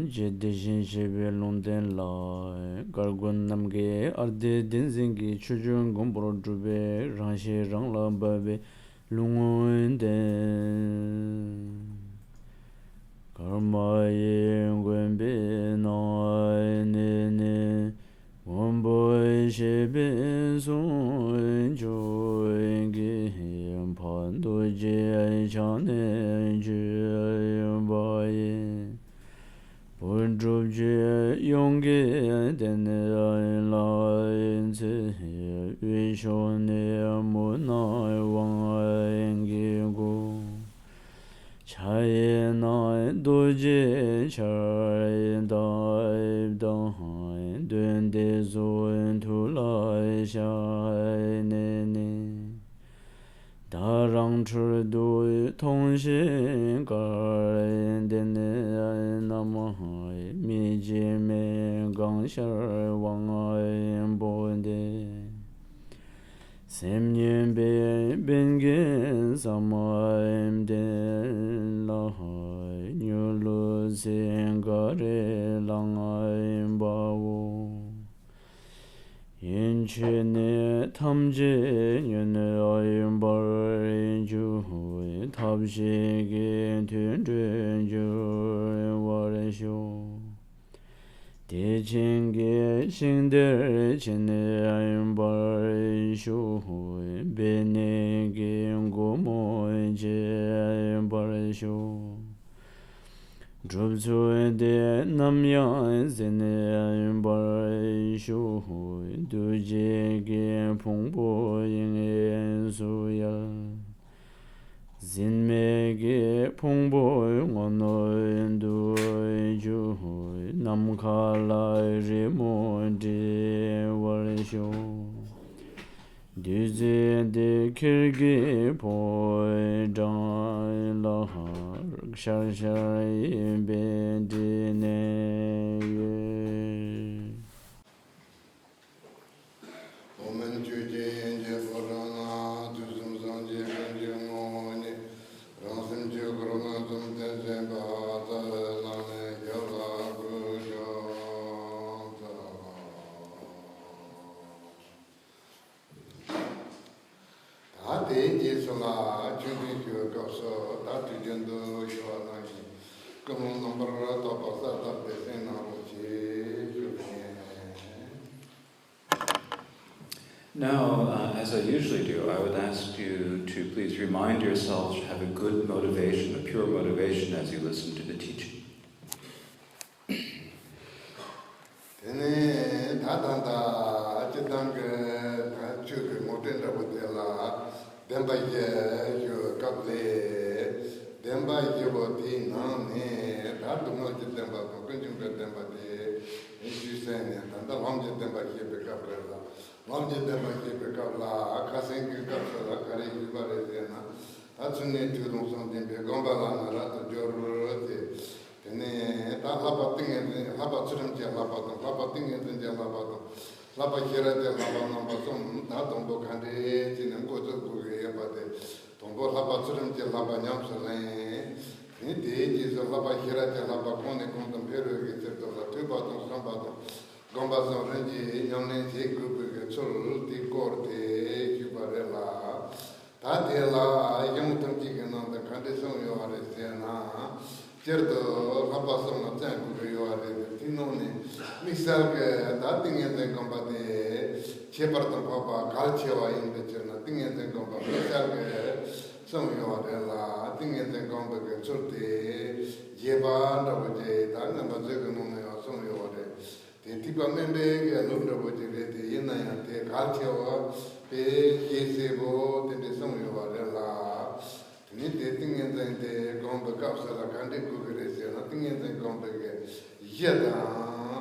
Jedishin Shebe Lunden La Gargun Namge Arde Dinzingi Chujun Gumbro Jube Ranshi Rangla Babe Lungun Den Karma Yengwenbe Na Nene Womboy Shebe Sun Joingi Pando Je Chane Jubaye Pujuje Yonge Dene Lain Se Vishone Munai Wangi Go Chaye Nai Doje Chai Dai Dai Duen De Zuen Tu Lai Shai Nene Darang Chur Du Tong Xin Gar Dene Namahai Mi Ji Me Gangashar Wang Ai Bo De Sem Nyen Be Ben Gen Samai De La Hai Nyu Lu Sen Gare Lang Ai Ba Wo Yinchene Tamje Yune Ayin Bar Ju Tabshi Gen Tuen Tuen Ju War Shu De Chen Ge Xing Der Chene Ayin Bar Shu Bene Gen Go Mo Je Ayin Bar Shu Drupzu De Namyan Zene Bar Shu Duje Ge Pongpo Yin Suya Zinme Ge Pongpo Ngono Du Ju Namkala Rimo De War Shu Duze De Kirge Po Dang La Shar Shar Be De Ne Omen Juje Enje Forana Tuzum Zanje Benje Ngone Ransim Je Corona Zum Tenzen Bata Lame Yala Grujo Tate Jesula Chudi Kyo Kapso Tati Jendo Yoana Como Nombra Topasa Tapesena Now, as I usually do, I would ask you to please remind yourselves to have a good motivation, a pure motivation as you listen to the teaching. Lapa kira de lapa namba som ta tombo khande chinam ko to ku ye pate tombo lapa churam je lapa nyam sale ni de ji so lapa kira de lapa kone kon tom pero ge te to la tu ba to sam ba to gomba so renji nyam ne je group ge chol ti kor de ki barela ta de la yam tam ji ge no da khande so yo are se na certo lapa so na ta ku yo are tinone misal che da tingente compate che parto papa calcio in becena tingente compa misal che sono io della tingente compa che sorte lleva da bote da na baze che non è sono io de tipamente che non da bote di ina ya te calcio pe che se bo de sono io della ni de tingente compa causa la cande cu che se na tingente compa che yeda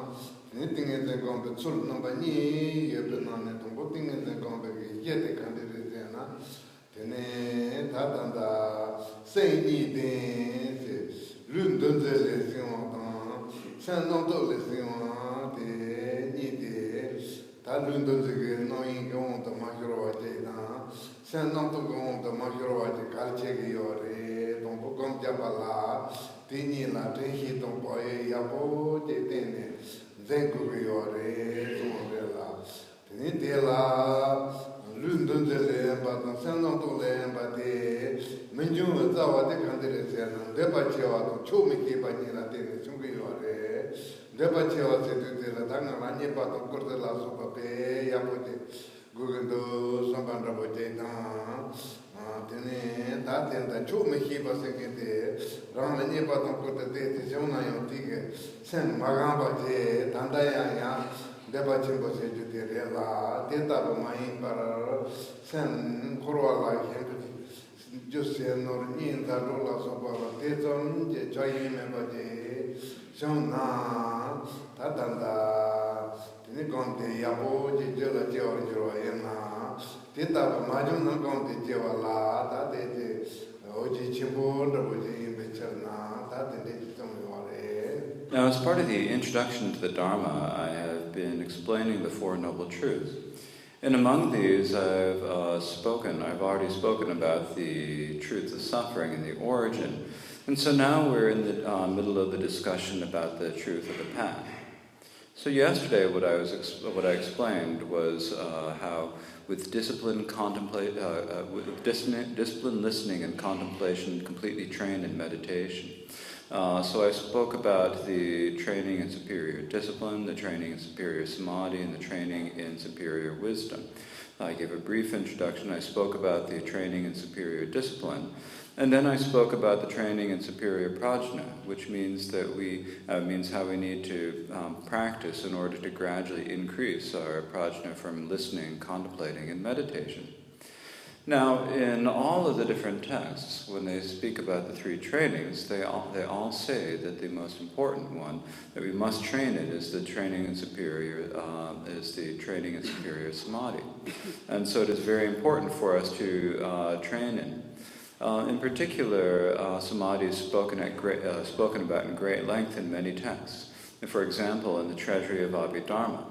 Anything in the gombe sul number ni yebana to boting in the gombe yete candidate na tene tadanda sei ni de lundon de lesion dans saint nom de lesion de ni de ta lundon de no in gon de majoro de na saint nom de gon de majoro de calce yore Tombo Gom Jabala, Tini La Tenhi Tombo Yabo, Tene, Zenguiore, Sumavella, Tini Dela. Lundun de Lemba, Sanon de Lemba de Minjum Zawa de Canderezian, Debacheva, Chumiki Banina de Sungiore, Debacheva said to the Tangamani, but of course the last of Pape, Yapote, Gugendo, Sambandra Botena, Tene, that and the Chumiki was second day, Ramani, but of course the day, Jona Yotige, Sen Magamba, Tandaya. Debachimbo said to the Rela, Teta Mai para Sen Korola, just nor in the Rola Soba, Teton, Jay Membade, Shona, Tatanda, Tiniconte, Yabo, Jella Georgiana, Teta Majuna Conte Jevala, Tate, Oji Chimbo, Oji Becherna, Tate. Now, as part of the introduction to the Dharma, I have been explaining the Four Noble Truths. And among these, I've already spoken about the truth of suffering and the origin. And so now we're in the middle of the discussion about the truth of the path. So yesterday, what I explained was how with discipline, discipline, listening, and contemplation, completely trained in meditation. So I spoke about the training in superior discipline, the training in superior samadhi, and the training in superior wisdom. I gave a brief introduction. I spoke about the training in superior discipline, and then I spoke about the training in superior prajna, which means that means how we need to practice in order to gradually increase our prajna from listening, contemplating, and meditation. Now, in all of the different texts, when they speak about the three trainings, they all say that the most important one that we must train in is the training in superior samadhi, and so it is very important for us to train in. In particular, samadhi is spoken about in great length in many texts. For example, in the Treasury of Abhidharma.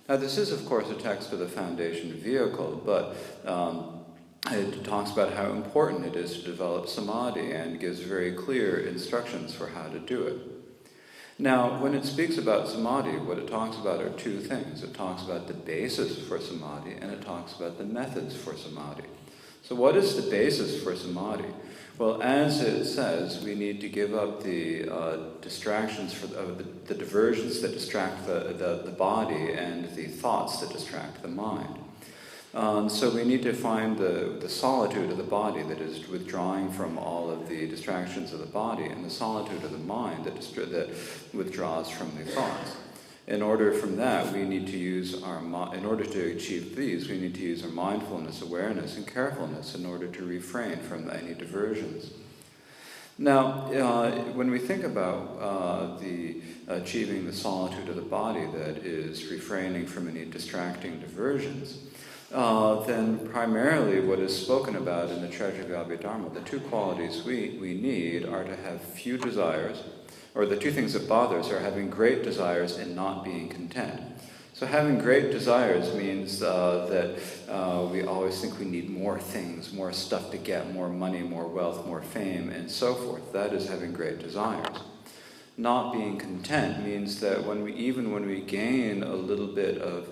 Now, this is, of course, a text of the foundation vehicle, but it talks about how important it is to develop samadhi and gives very clear instructions for how to do it. Now, when it speaks about samadhi, what it talks about are two things. It talks about the basis for samadhi, and it talks about the methods for samadhi. So what is the basis for samadhi? Well, as it says, we need to give up the distractions, the diversions that distract the body and the thoughts that distract the mind. So we need to find the solitude of the body that is withdrawing from all of the distractions of the body, and the solitude of the mind that withdraws from the thoughts. In order to achieve these, we need to use our mindfulness, awareness, and carefulness in order to refrain from any diversions. Now, when we think about achieving the solitude of the body, that is refraining from any distracting diversions, then primarily what is spoken about in the Treasury of Abhidharma, the two qualities we need are to have few desires, or the two things that bother us are having great desires and not being content. So having great desires means that we always think we need more things, more stuff to get, more money, more wealth, more fame, and so forth. That is having great desires. Not being content means that when we gain a little bit of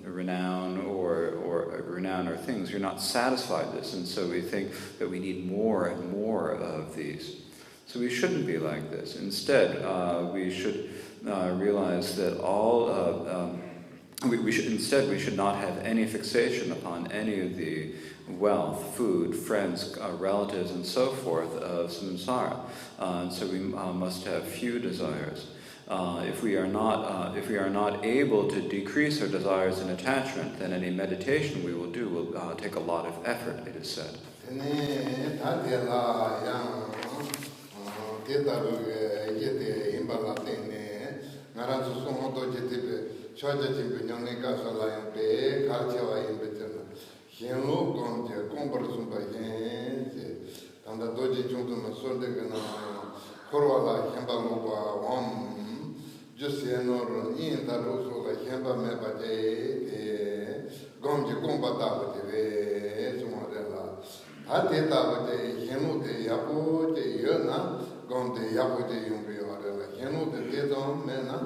renown or things, you're not satisfied with this, and so we think that we need more and more of these. So we shouldn't be like this. Instead, we should realize that we should not have any fixation upon any of the wealth, food, friends, relatives, and so forth of samsara. And so we must have few desires. If we are not able to decrease our desires and attachment, then any meditation we will do will take a lot of effort, it is said. Hateta de Henu de Yapo de Yona, Gon de Yapo de Yumbi, Henu de Tedon Mena,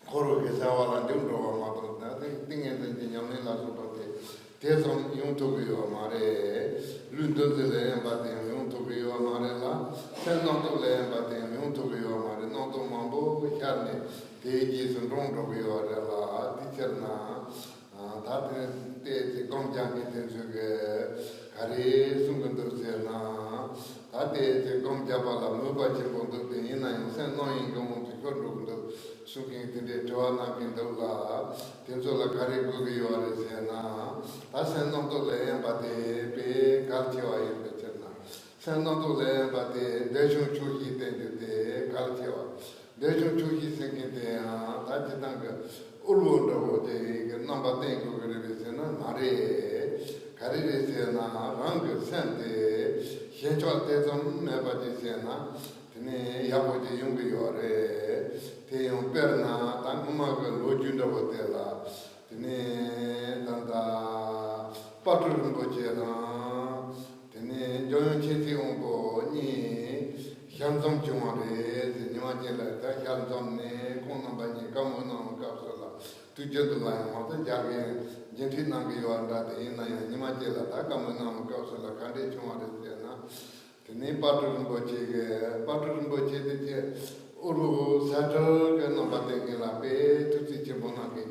Horo Gazawa and Dundo, nothing, thing in Yamila Supate, Tezon Yuntubio Mare, Lundo de Lembate, Yuntubio Marella, Senato Lembate, Yuntubio Mare, Noto Mambo, Charne, Tejas and Rondo Viorella, Ticherna, Tate Gomjang Hare Sungandurna, Tate Gomjabala, Mubachi Bondo, the Ina, San Noing Gom to Kondo, Suking the Joanna Pindola, Tinsola Caribu Sena, Tasan not to lay but the Pe Calcio in the Chena, San not to lay but the Dejon Chuki tended the Calcio, Dejon Chuki sinking the Tajitanga. Urwondo de number thing Gurivizena, Mare, Carivizena, Rang, Sente, Henchal Tesum, Nebadizena, Tene Yapo de Yumbiore, Teum Perna, Tangumaga, Lojunda Botella, Tene Tanta Patrum Bocena, Tene Joyon Cheti Umbo, Ni, Hansom Chumare, the Nimajela, Hansom Ne, Konabani, Kamono, Capsula. To Jendula, Mountain Javi, Gentinangi, the Ina, Nimajela, Takamana, Capsula, Kande Chumadena, the name Patron Boche, the Uru, Saddle, Ganabating La Bay, to teach a monarchy.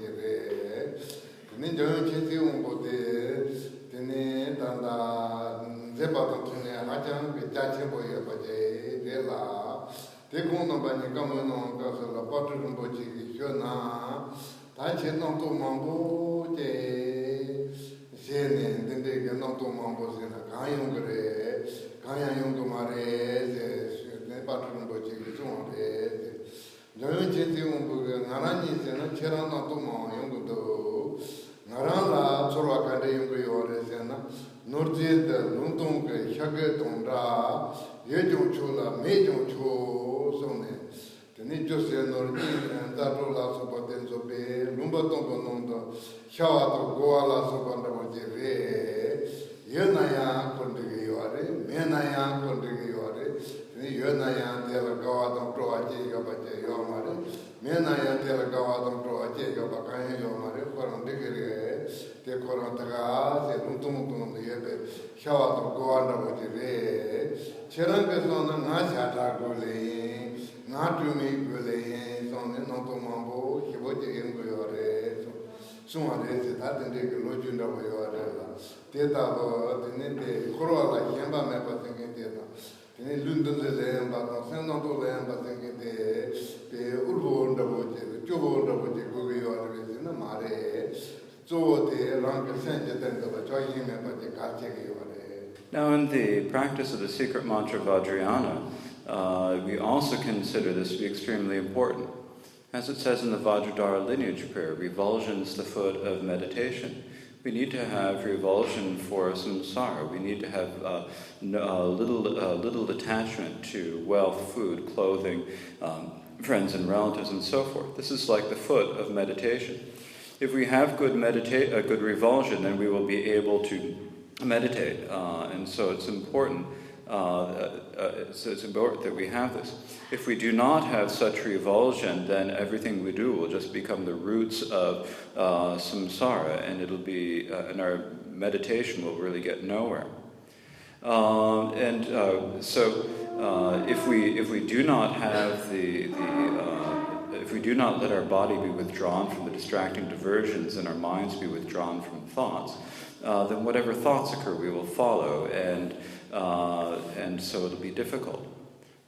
The Ninja Cheti Umbote, the name and the Zepaton, Hajan, with Tachiboya Baje, Dela, the Konabani Kamano, Capsula, Patron Boche, Shona. Tachi non to mambo de Sene, then they get not to mambo in a Kayungre, Kayang Mare, the patron bochi, Joint Chetium, Narani, and Chera not to Mayungo, Narala, Soraka Yungo, Sena, Nordi, the Luntung, Shagat Ondra, Yejo Chula, Mejo Cho, Sone. Nichosia Nordi and Datola Sopatenso Bay, Lumbaton Nondo, Shawato Goala Sopanda, Yenaya Condigore, Menaya Condigore, Yenaya Delagawa Proaje Gabate Yomare, Menaya Delagawa Proaje Gabakaya Yomare, Corondigere, the Corontaga, the Luntum, the Shawato Goanda, Cherangason, Nasha Gole. Not to make good on the Noto Mambo, he would again go your soon as that and take a lodging over your Teta, the Nete, Corolla, Yamba, never thinking Teta. In London, the land, but San Noto land, but thinking the Urbo, the Jobo, the Gugu, in the Mare, so the Ranka Sanchez and the Joy him about the Kachek. Now, in the practice of the secret mantra Vajrayana, we also consider this to be extremely important. As it says in the Vajradhara lineage prayer, revulsion is the foot of meditation. We need to have revulsion for samsara. We need to have little attachment to wealth, food, clothing, friends and relatives, and so forth. This is like the foot of meditation. If we have good revulsion, then we will be able to meditate, and so it's important. It's important that we have this. If we do not have such revulsion, then everything we do will just become the roots of samsara, and it'll be, and our meditation will really get nowhere. So, if we do not have if we do not let our body be withdrawn from the distracting diversions and our minds be withdrawn from thoughts, then whatever thoughts occur, we will follow, and so it'll be difficult.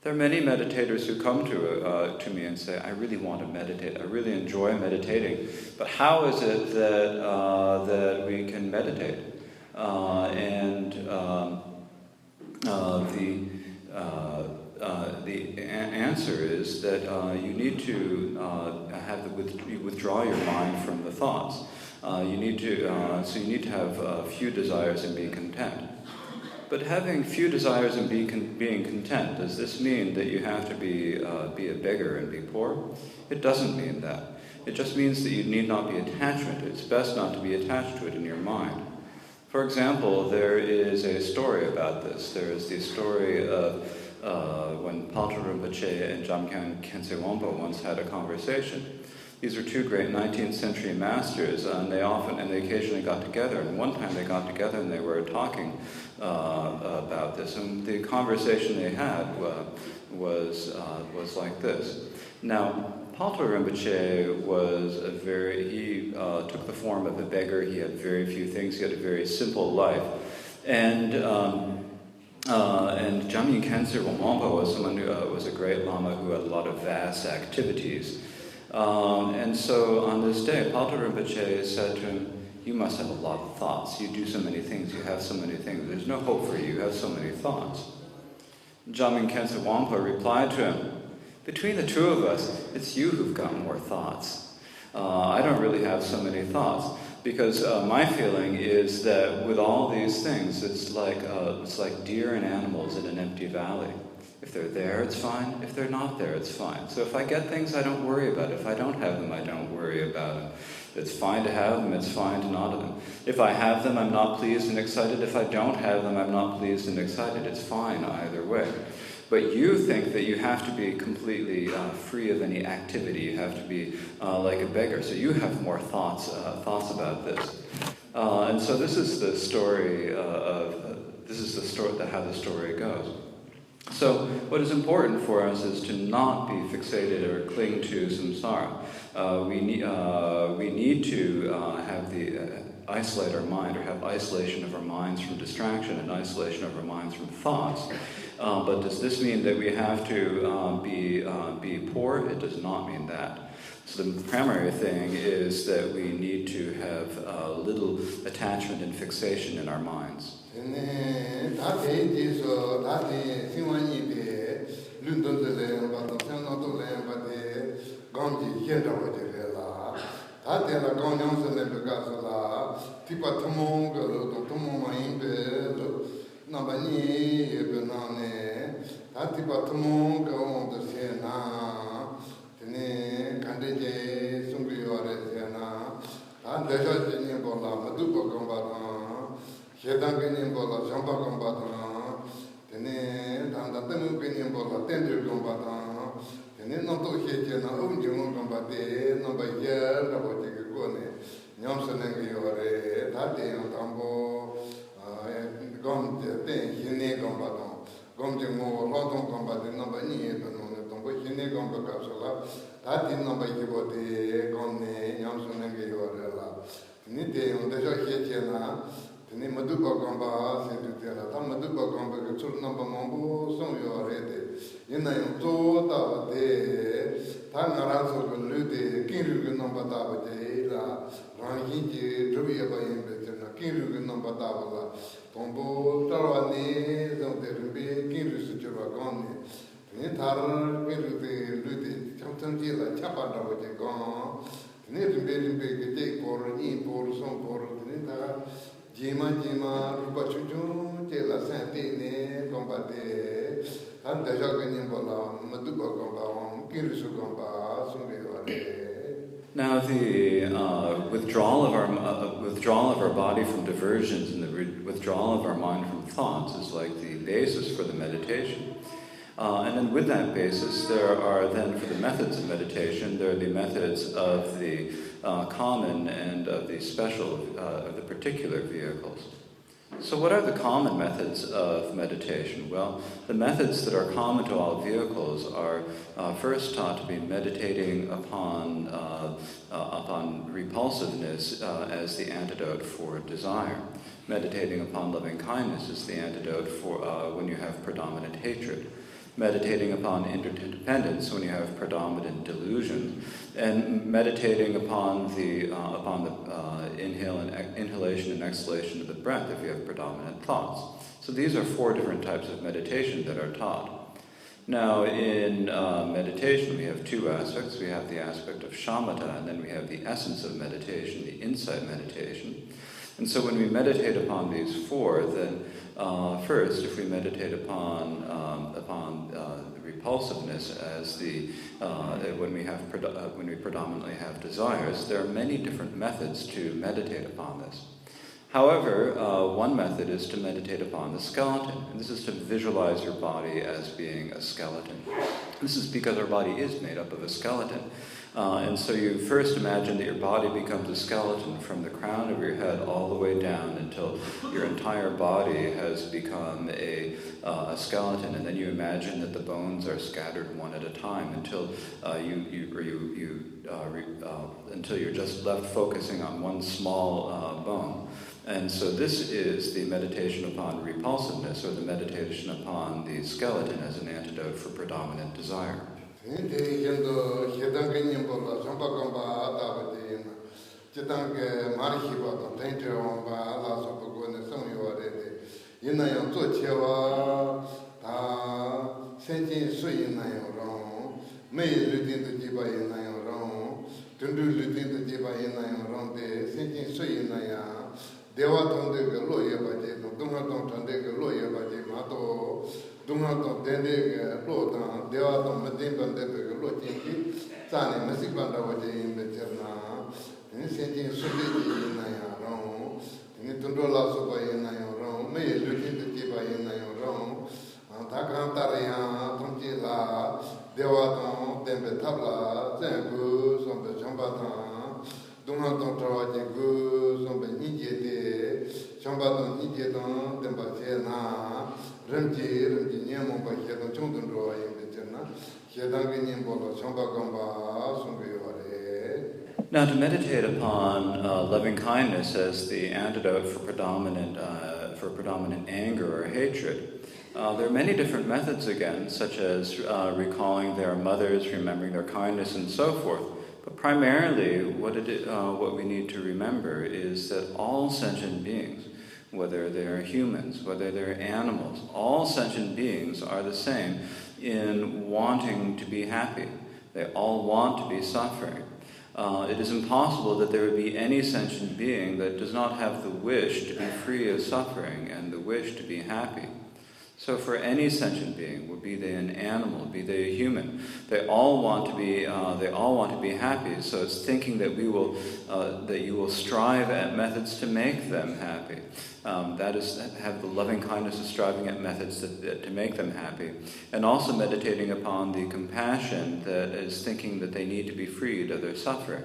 There are many meditators who come to me and say, I really want to meditate, I really enjoy meditating, but how is it that we can meditate? The answer is that you need to withdraw your mind from the thoughts. You need to have few desires and be content. But having few desires and being content, does this mean that you have to be a beggar and be poor? It doesn't mean that. It just means that you need not be attached to it. It's best not to be attached to it in your mind. For example, there is a story about this. There is the story of when Paltra Rinpoche and Jamkyan Khense Wangpo once had a conversation. These are two great 19th century masters, and they occasionally got together. And one time they got together and they were talking about this. And the conversation they had was like this. Now, Paltra Rinpoche he took the form of a beggar. He had very few things. He had a very simple life. And Jamyen Khense Wangpo was someone who was a great Lama who had a lot of vast activities. And so on this day, Paltra Rinpoche said to him, "You must have a lot of thoughts. You do so many things. You have so many things. There's no hope for you. You have so many thoughts." Jamyen Khense Wangpo replied to him, "Between the two of us, it's you who've got more thoughts. I don't really have so many thoughts, because my feeling is that with all these things, it's like deer and animals in an empty valley. If they're there, it's fine. If they're not there, it's fine. So if I get things, I don't worry about it. If I don't have them, I don't worry about them. It's fine to have them, it's fine to not have them. If I have them, I'm not pleased and excited. If I don't have them, I'm not pleased and excited. It's fine either way. But you think that you have to be completely free of any activity. You have to be like a beggar. So you have more thoughts about this." And so this is the story how the story goes. So what is important for us is to not be fixated or cling to samsara. We need to isolate our mind, or have isolation of our minds from distraction and isolation of our minds from thoughts. But does this mean that we have to be poor? It does not mean that. So the primary thing is that we need to have little attachment and fixation in our minds. Now, the withdrawal of our body from diversions and the withdrawal of our mind from thoughts is like the basis for the meditation. And then with that basis, there are then, for the methods of meditation, there are the methods of the common and of the special, of the particular vehicles. So what are the common methods of meditation? Well, the methods that are common to all vehicles are first taught to be meditating upon repulsiveness as the antidote for desire. Meditating upon loving kindness is the antidote for when you have predominant hatred. Meditating upon interdependence when you have predominant delusion, and meditating upon the inhalation and exhalation of the breath if you have predominant thoughts. So these are 4 different types of meditation that are taught. Now, in meditation, we have 2 aspects. We have the aspect of shamatha, and then we have the essence of meditation, the insight meditation. And so when we meditate upon these 4, then first, if we meditate upon repulsiveness as when we predominantly have desires, there are many different methods to meditate upon this. However, one method is to meditate upon the skeleton, and this is to visualize your body as being a skeleton. This is because our body is made up of a skeleton. And so you first imagine that your body becomes a skeleton from the crown of your head all the way down until your entire body has become a skeleton, and then you imagine that the bones are scattered one at a time until until you're just left focusing on one small bone. And so this is the meditation upon repulsiveness, or the meditation upon the skeleton as an antidote for predominant desire. Dewa tonde ke lo ye baje no dunga tong tonde ke lo ye baje ma to dunga tong dende ke lo ta dewa tong matin bande ke lo tin ki sa ne masik banda baje in be terna ni senjin sube ji na ya ro ni tundo la so ba ye na ya ro me ye lu tin de ba ye na ya ro ta kan ta re ya tong ji la dewa tong dembe tabla zen gu so be chamba ta dunga tong trawa je gu so be ni je de Chambaton Nijeton, Dembachena, Remji, Niamon by Hedon Chundro in the Chena, Hedangin Bolo, Chambagamba, Sumbiore. Now, to meditate upon loving kindness as the antidote for predominant anger or hatred, there are many different methods again, such as recalling their mothers, remembering their kindness, and so forth. But primarily, what we need to remember is that all sentient beings, whether they're humans, whether they're animals, all sentient beings are the same in wanting to be happy. They all want to be suffering. It is impossible that there would be any sentient being that does not have the wish to be free of suffering and the wish to be happy. So for any sentient being, be they an animal, be they a human, they all want to be happy. So it's thinking that that you will strive at methods to make them happy. That is, have the loving kindness of striving at methods to make them happy, and also meditating upon the compassion that is thinking that they need to be freed of their suffering.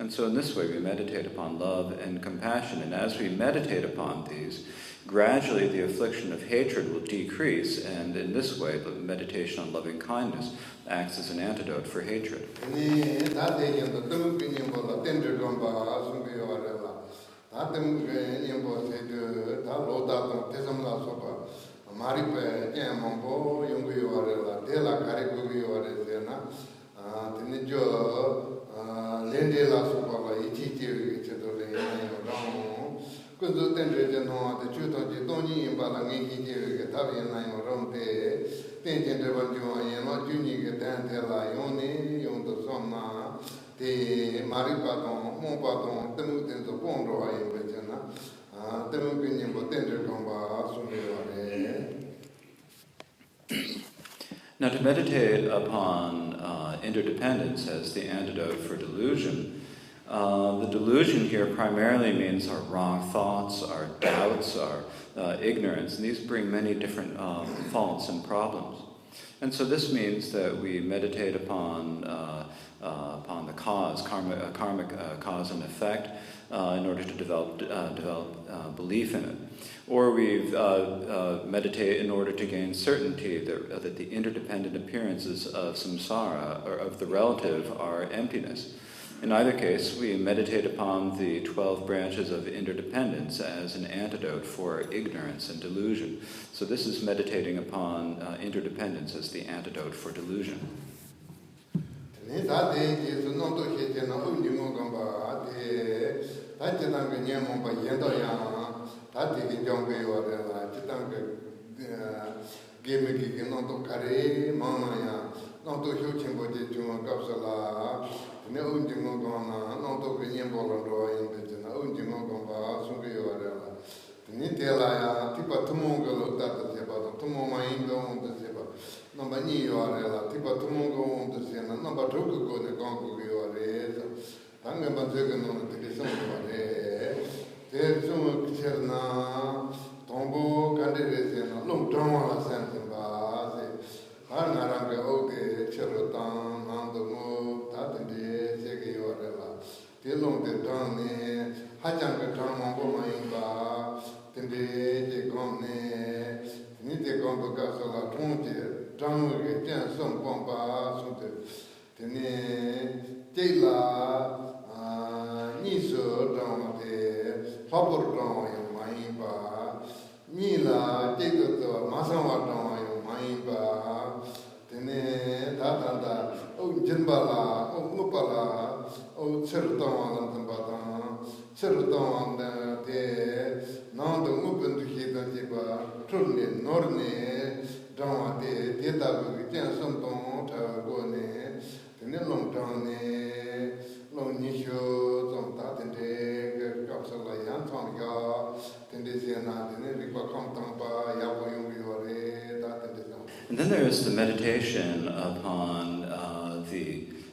And so in this way we meditate upon love and compassion, and as we meditate upon these, gradually the affliction of hatred will decrease, and in this way the meditation on loving kindness acts as an antidote for hatred. Kuzu tenre no the chuto ji doni imbala ngi ji ke tabi na yo romte tenje de banjo ye no juni ke tan te la yoni yon to somna te mari pa don mo pa don temu ten to pon ro ai be jana temu ke ni bo tenre komba sumi ore. Now, to meditate upon interdependence as the antidote for delusion, the delusion here primarily means our wrong thoughts, our doubts, our ignorance, and these bring many different faults and problems. And so this means that we meditate upon the cause, karmic cause and effect, in order to develop belief in it. Or we meditate in order to gain certainty that the interdependent appearances of samsara, or of the relative, are emptiness. In either case, we meditate upon the 12 branches of interdependence as an antidote for ignorance and delusion. So this is meditating upon interdependence as the antidote for delusion. 대중 그처나 동보 간데레세나 롱정화라 산바세 하나랑게 오게 처로당 만도모 다든지 세계요래라 대롱데 당네 하장게 당몽보마인바 근데 제공네 니데 공부가서라 통제 장우게 전선 공바 소데 드네 제라 니서 당데 파버 당요 마인바 니라 제도도 마상와 당요 마인바 드네 다다다 오 진발라 오 무발라 오 철당왕 담바다 철당왕데 나도 무분도 기다지바 툴네 노르네 당와데 대다고 전선동 타고네 드네 롱당네 롱니쇼 좀 다든데 갑살라 양통가 텐데시나 드네 리과 컴탕바 야보용비오레 다든데. And then there is the meditation upon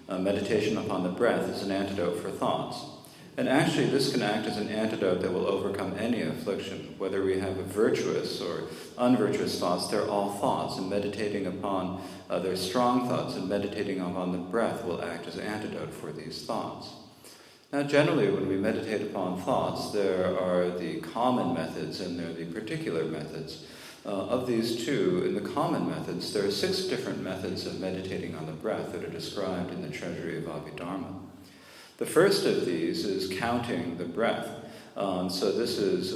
meditation upon the breath as an antidote for thoughts. And actually this can act as an antidote that will overcome any affliction. Whether we have virtuous or unvirtuous thoughts, they're all thoughts, and meditating upon their strong thoughts and meditating upon the breath will act as an antidote for these thoughts. Now generally when we meditate upon thoughts, there are the common methods and there are the particular methods. Of these two, in the common methods, there are 6 different methods of meditating on the breath that are described in the Treasury of Abhidharma. The first of these is counting the breath. So this is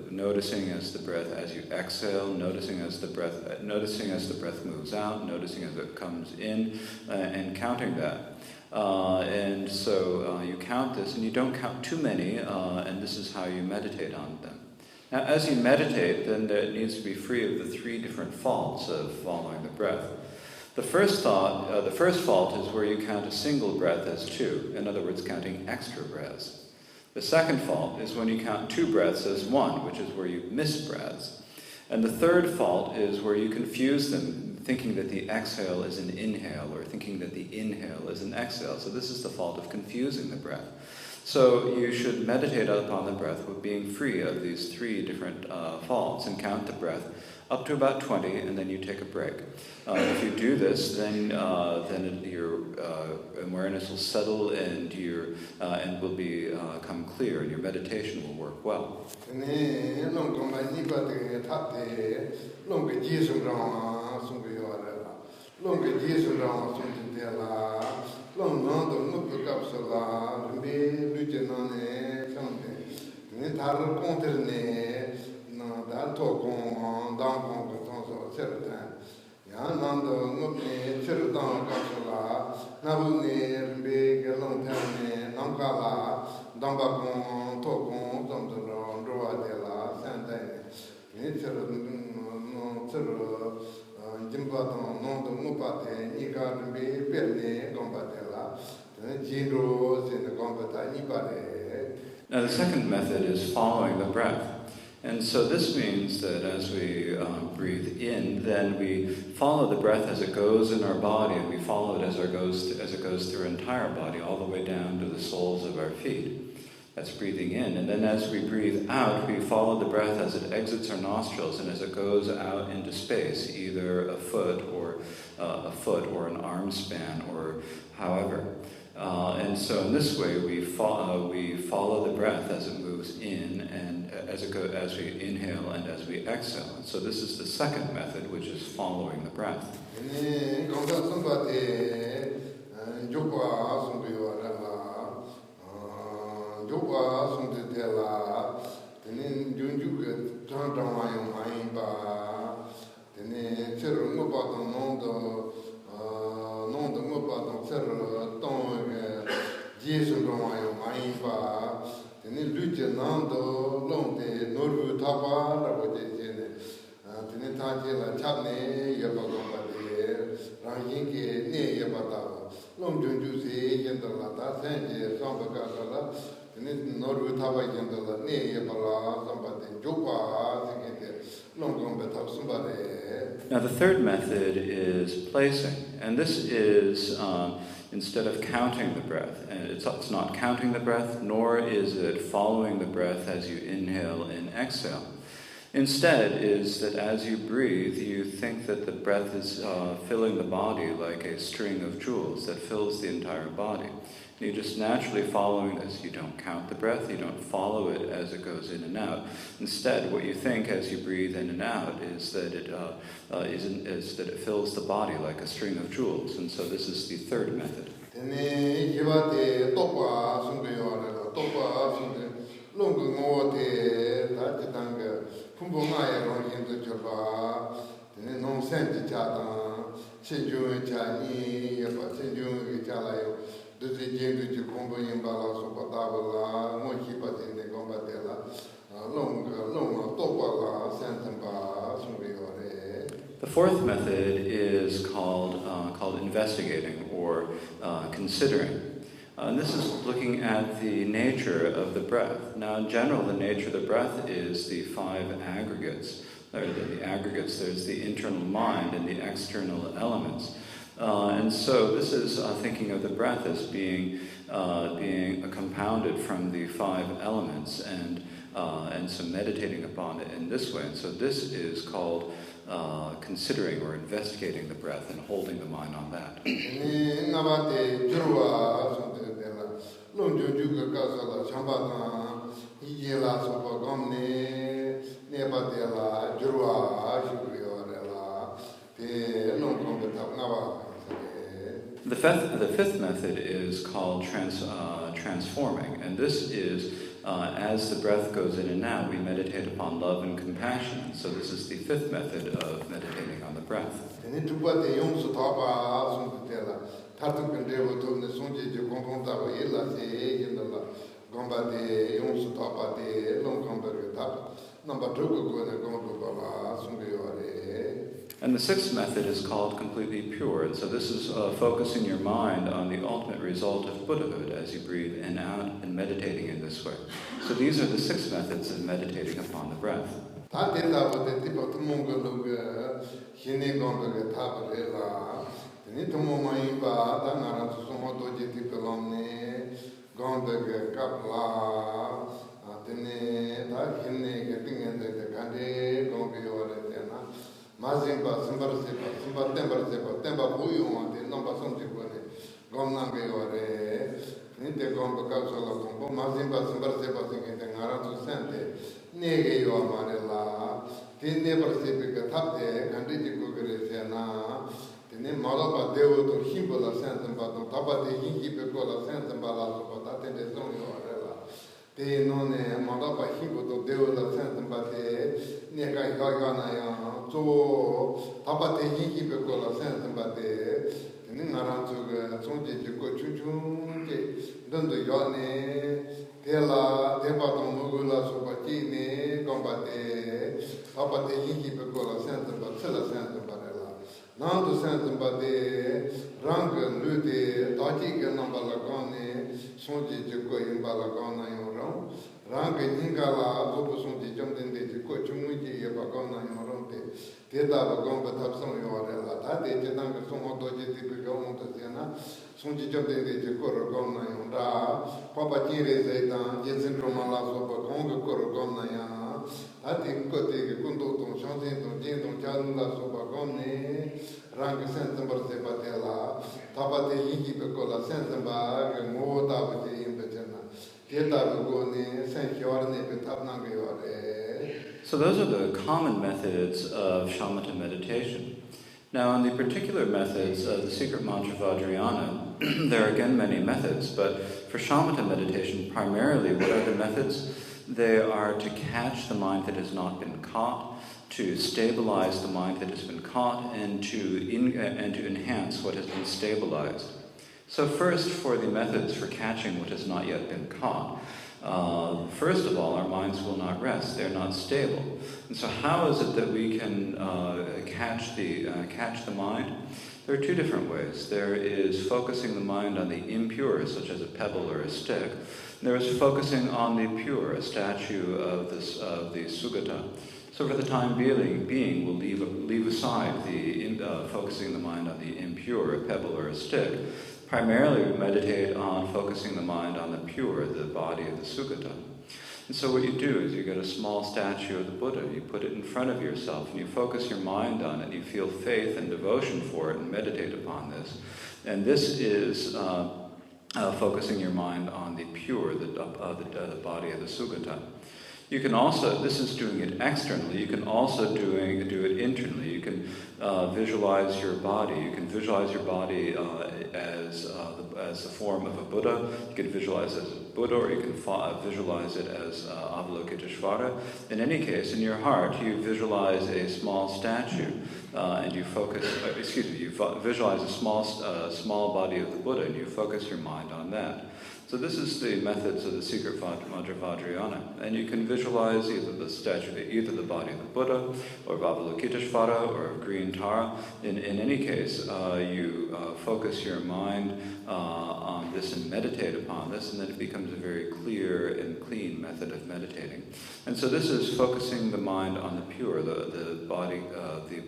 noticing as the breath as you exhale, noticing as the breath moves out, noticing as it comes in, and counting that. And so you count this, and you don't count too many, and this is how you meditate on them. Now, as you meditate, then it needs to be free of the 3 different faults of following the breath. The first fault is where you count a single breath as 2, in other words, counting extra breaths. The second fault is when you count 2 breaths as 1, which is where you miss breaths. And the third fault is where you confuse them, thinking that the exhale is an inhale, or thinking that the inhale is an exhale. So this is the fault of confusing the breath. So you should meditate upon the breath with being free of these 3 different faults and count the breath up to about 20, and then you take a break. If you do this, then your awareness will settle and will become clear, and your meditation will work well. Now the second method is following the breath. And so this means that as we breathe in, then we follow the breath as it goes in our body, and we follow it as it goes through our entire body, all the way down to the soles of our feet. That's breathing in. And then as we breathe out, we follow the breath as it exits our nostrils and as it goes out into space, either a foot or an arm span or however. And so in this way, we follow the breath as it moves in and as we inhale and as we exhale. And so this is the second method, which is following the breath. Now the third method is placing, and this is instead of counting the breath, and it's not counting the breath, nor is it following the breath as you inhale and exhale. Instead is that as you breathe, you think that the breath is filling the body like a string of jewels that fills the entire body. You're just naturally following this. You don't count the breath, you don't follow it as it goes in and out. Instead, what you think as you breathe in and out is that it fills the body like a string of jewels. And so this is the third method. The fourth method is called investigating or considering. And this is looking at the nature of the breath. Now, in general, the nature of the breath is the five aggregates. There's the internal mind and the external elements. And so this is thinking of the breath as being compounded from the five elements, and so meditating upon it in this way. And so this is called considering or investigating the breath and holding the mind on that. The fifth method is called transforming, and this is as the breath goes in and out, we meditate upon love and compassion. So this is the fifth method of meditating on the breath. And the sixth method is called completely pure. And so this is focusing your mind on the ultimate result of Buddhahood as you breathe in and out and meditating in this way. So these are the six methods of meditating upon the breath. So those are the common methods of shamatha meditation. Now, in the particular methods of the secret mantra Vajrayana, there are again many methods, but for shamatha meditation, primarily, what are the methods? They are to catch the mind that has not been caught, to stabilize the mind that has been caught, and to enhance what has been stabilized. So first, for the methods for catching what has not yet been caught, first of all, our minds will not rest; they're not stable. And so, how is it that we can catch the mind? There are two different ways. There is focusing the mind on the impure, such as a pebble or a stick. And there is focusing on the pure, a statue of the Sugata. So for the time being we'll leave aside the focusing the mind on the impure, a pebble or a stick. Primarily we meditate on focusing the mind on the pure, the body of the Sugata. And so what you do is you get a small statue of the Buddha, you put it in front of yourself, and you focus your mind on it, and you feel faith and devotion for it, and meditate upon this. And this is focusing your mind on the pure, the body of the Sugata. You can also, this is doing it externally, you can also do it internally. You can visualize your body. You can visualize your body as the form of a Buddha. You can visualize it as a Buddha, or you can visualize it as Avalokiteshvara. In any case, in your heart, you visualize a small statue, and you focus, you visualize a small body of the Buddha, and you focus your mind on that. So this is the methods of the secret Vajra Vajrayana. And you can visualize either the statue, either the body of the Buddha, or of Avalokiteshvara, or of green Tara. In any case, you focus your mind on this and meditate upon this, and then it becomes a very clear and clean method of meditating. And so this is focusing the mind on the pure, the body of the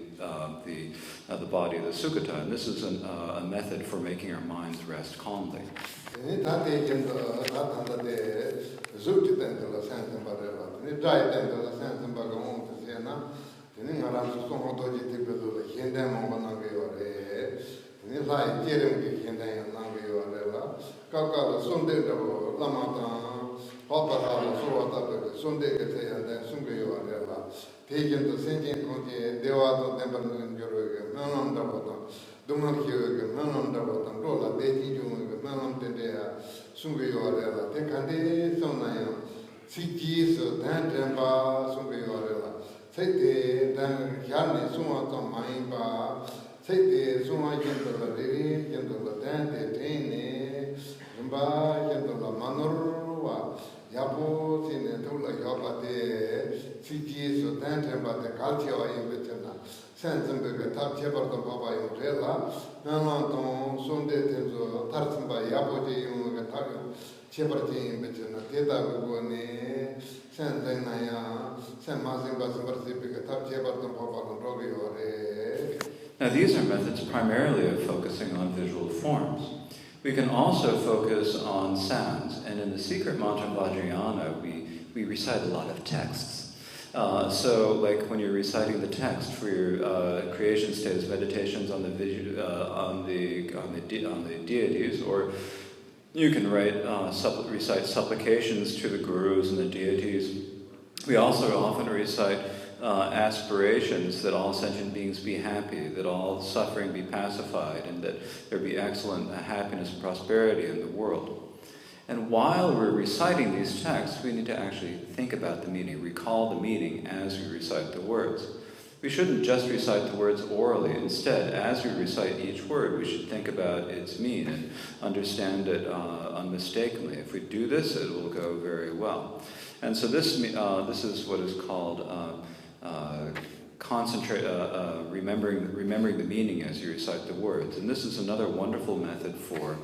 body of the Sugata. And this is a method for making our minds rest calmly. Now these are methods primarily of focusing on visual forms. We can also focus on sounds, and in the secret mantra Vajrayana we recite a lot of texts. So, like when you're reciting the text for your creation status meditations on the deities, or you can recite supplications to the gurus and the deities. We also often recite aspirations that all sentient beings be happy, that all suffering be pacified, and that there be excellent happiness and prosperity in the world. And while we're reciting these texts, we need to actually think about the meaning, recall the meaning as we recite the words. We shouldn't just recite the words orally. Instead, as we recite each word, we should think about its meaning and understand it unmistakably. If we do this, it will go very well. And so this is what is called remembering the meaning as you recite the words. And this is another wonderful method for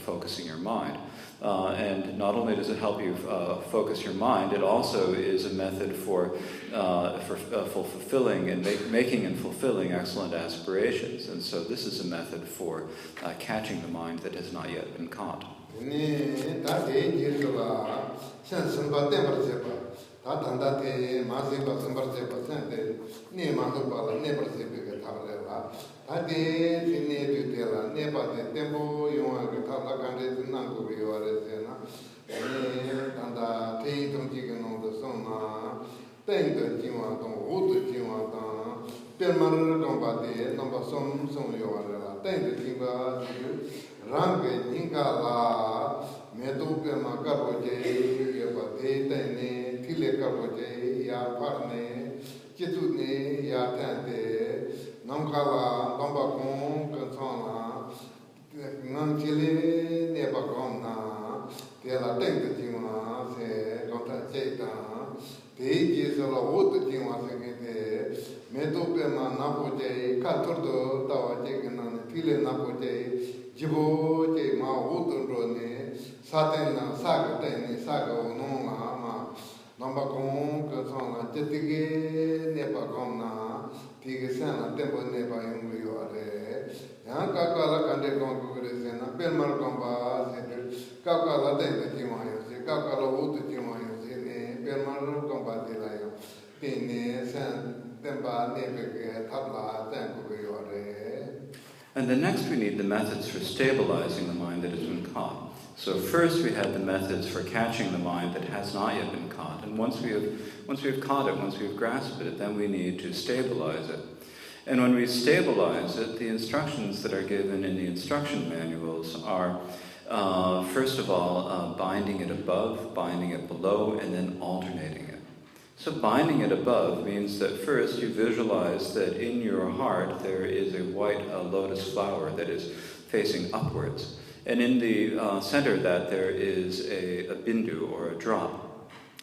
focusing your mind. And not only does it help you focus your mind, it also is a method for fulfilling and making and fulfilling excellent aspirations. And so this is a method for catching the mind that has not yet been caught. 대지 서로 옷도 진화생인데 메도페만 나보제 카토도 다와제는 필레 나보제 지보제 마 옷도로네 사테나 사가테니 사가오노마 넘바공 그선나 제티게 네바공나 티게사나 템보 네바용고요레 양카카라 간데공 그레세나 펠말공바 세들 카카라 데데 지마요세 카카라 옷도 지마요세 펠말로 공바데라요 피네 산 템바 네베게 탑라 템고요레. And then next we need the methods for stabilizing the mind that has been caught. So first we had the methods for catching the mind that has not yet been caught. And once we have caught it, once we have grasped it, then we need to stabilize it. And when we stabilize it, the instructions that are given in the instruction manuals are, first of all, binding it above, binding it below, and then alternating it. So binding it above means that first you visualize that in your heart there is a white lotus flower that is facing upwards. And in the center of that there is a bindu or a drop.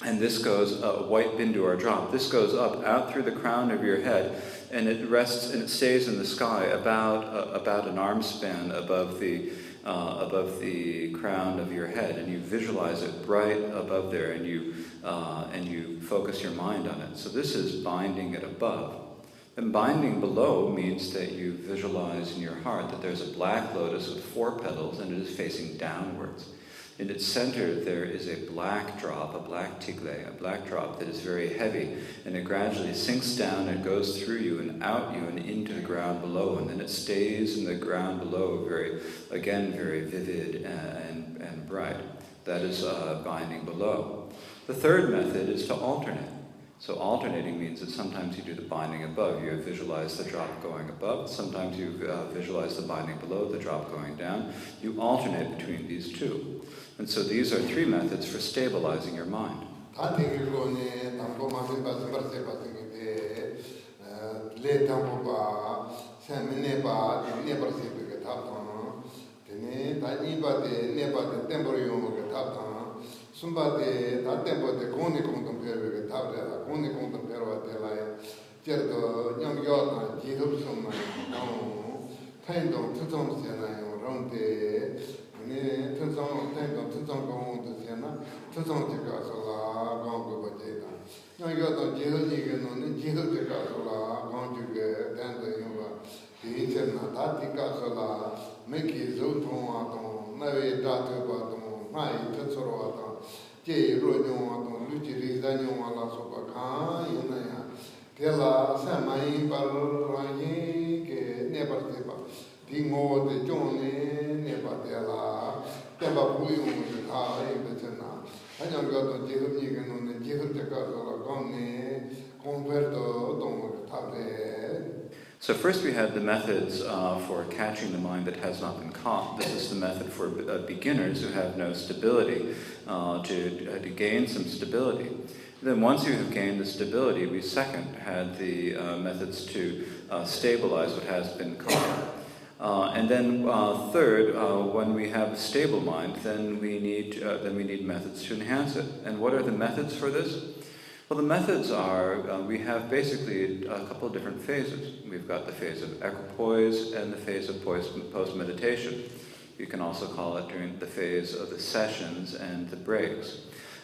And this goes, a white bindu or a drop. This goes up out through the crown of your head, and it rests and it stays in the sky about an arm span above the crown of your head, and you visualize it bright above there, and you focus your mind on it. So this is binding it above. And binding below means that you visualize in your heart that there's a black lotus with 4 petals, and it is facing downwards. In its center there is a black drop, a black tigle, a black drop that is very heavy, and it gradually sinks down and goes through you and out you and into the ground below, and then it stays in the ground below very vivid and bright. That is binding below. The third method is to alternate. So alternating means that sometimes you do the binding above. You visualize the drop going above. Sometimes you visualize the binding below, the drop going down. You alternate between these two. And so these are 3 methods for stabilizing your mind. Sumbate da tempo de koni kondom perve tabla koni kondom perwa tela certo nyam yota jido summa no tendo tutom sena ronde ne tutom tendo tutom gongo sena tutom tika sola gongo bajeta nyam yota jido jige no ne jido tika sola gongo jige tendo yuwa di sena ta tika sola meki zoton aton nave datu baton mai tsoro aton che roño luci rizaño alla sopa kaya tela samai parani che ne partecipa dingo de jone ne patela temba puyu de ai betena anyam gato jehu ni che non ne jehu te ka la gonne converto tomo table. So first we had the methods for catching the mind that has not been caught. This is the method for beginners who have no stability, to gain some stability. Then once you have gained the stability, we second had the methods to stabilize what has been caught. And then third, when we have a stable mind, then we need methods to enhance it. And what are the methods for this? Well, the methods are, we have basically a couple of different phases. We've got the phase of equipoise and the phase of post-meditation. You can also call it during the phase of the sessions and the breaks.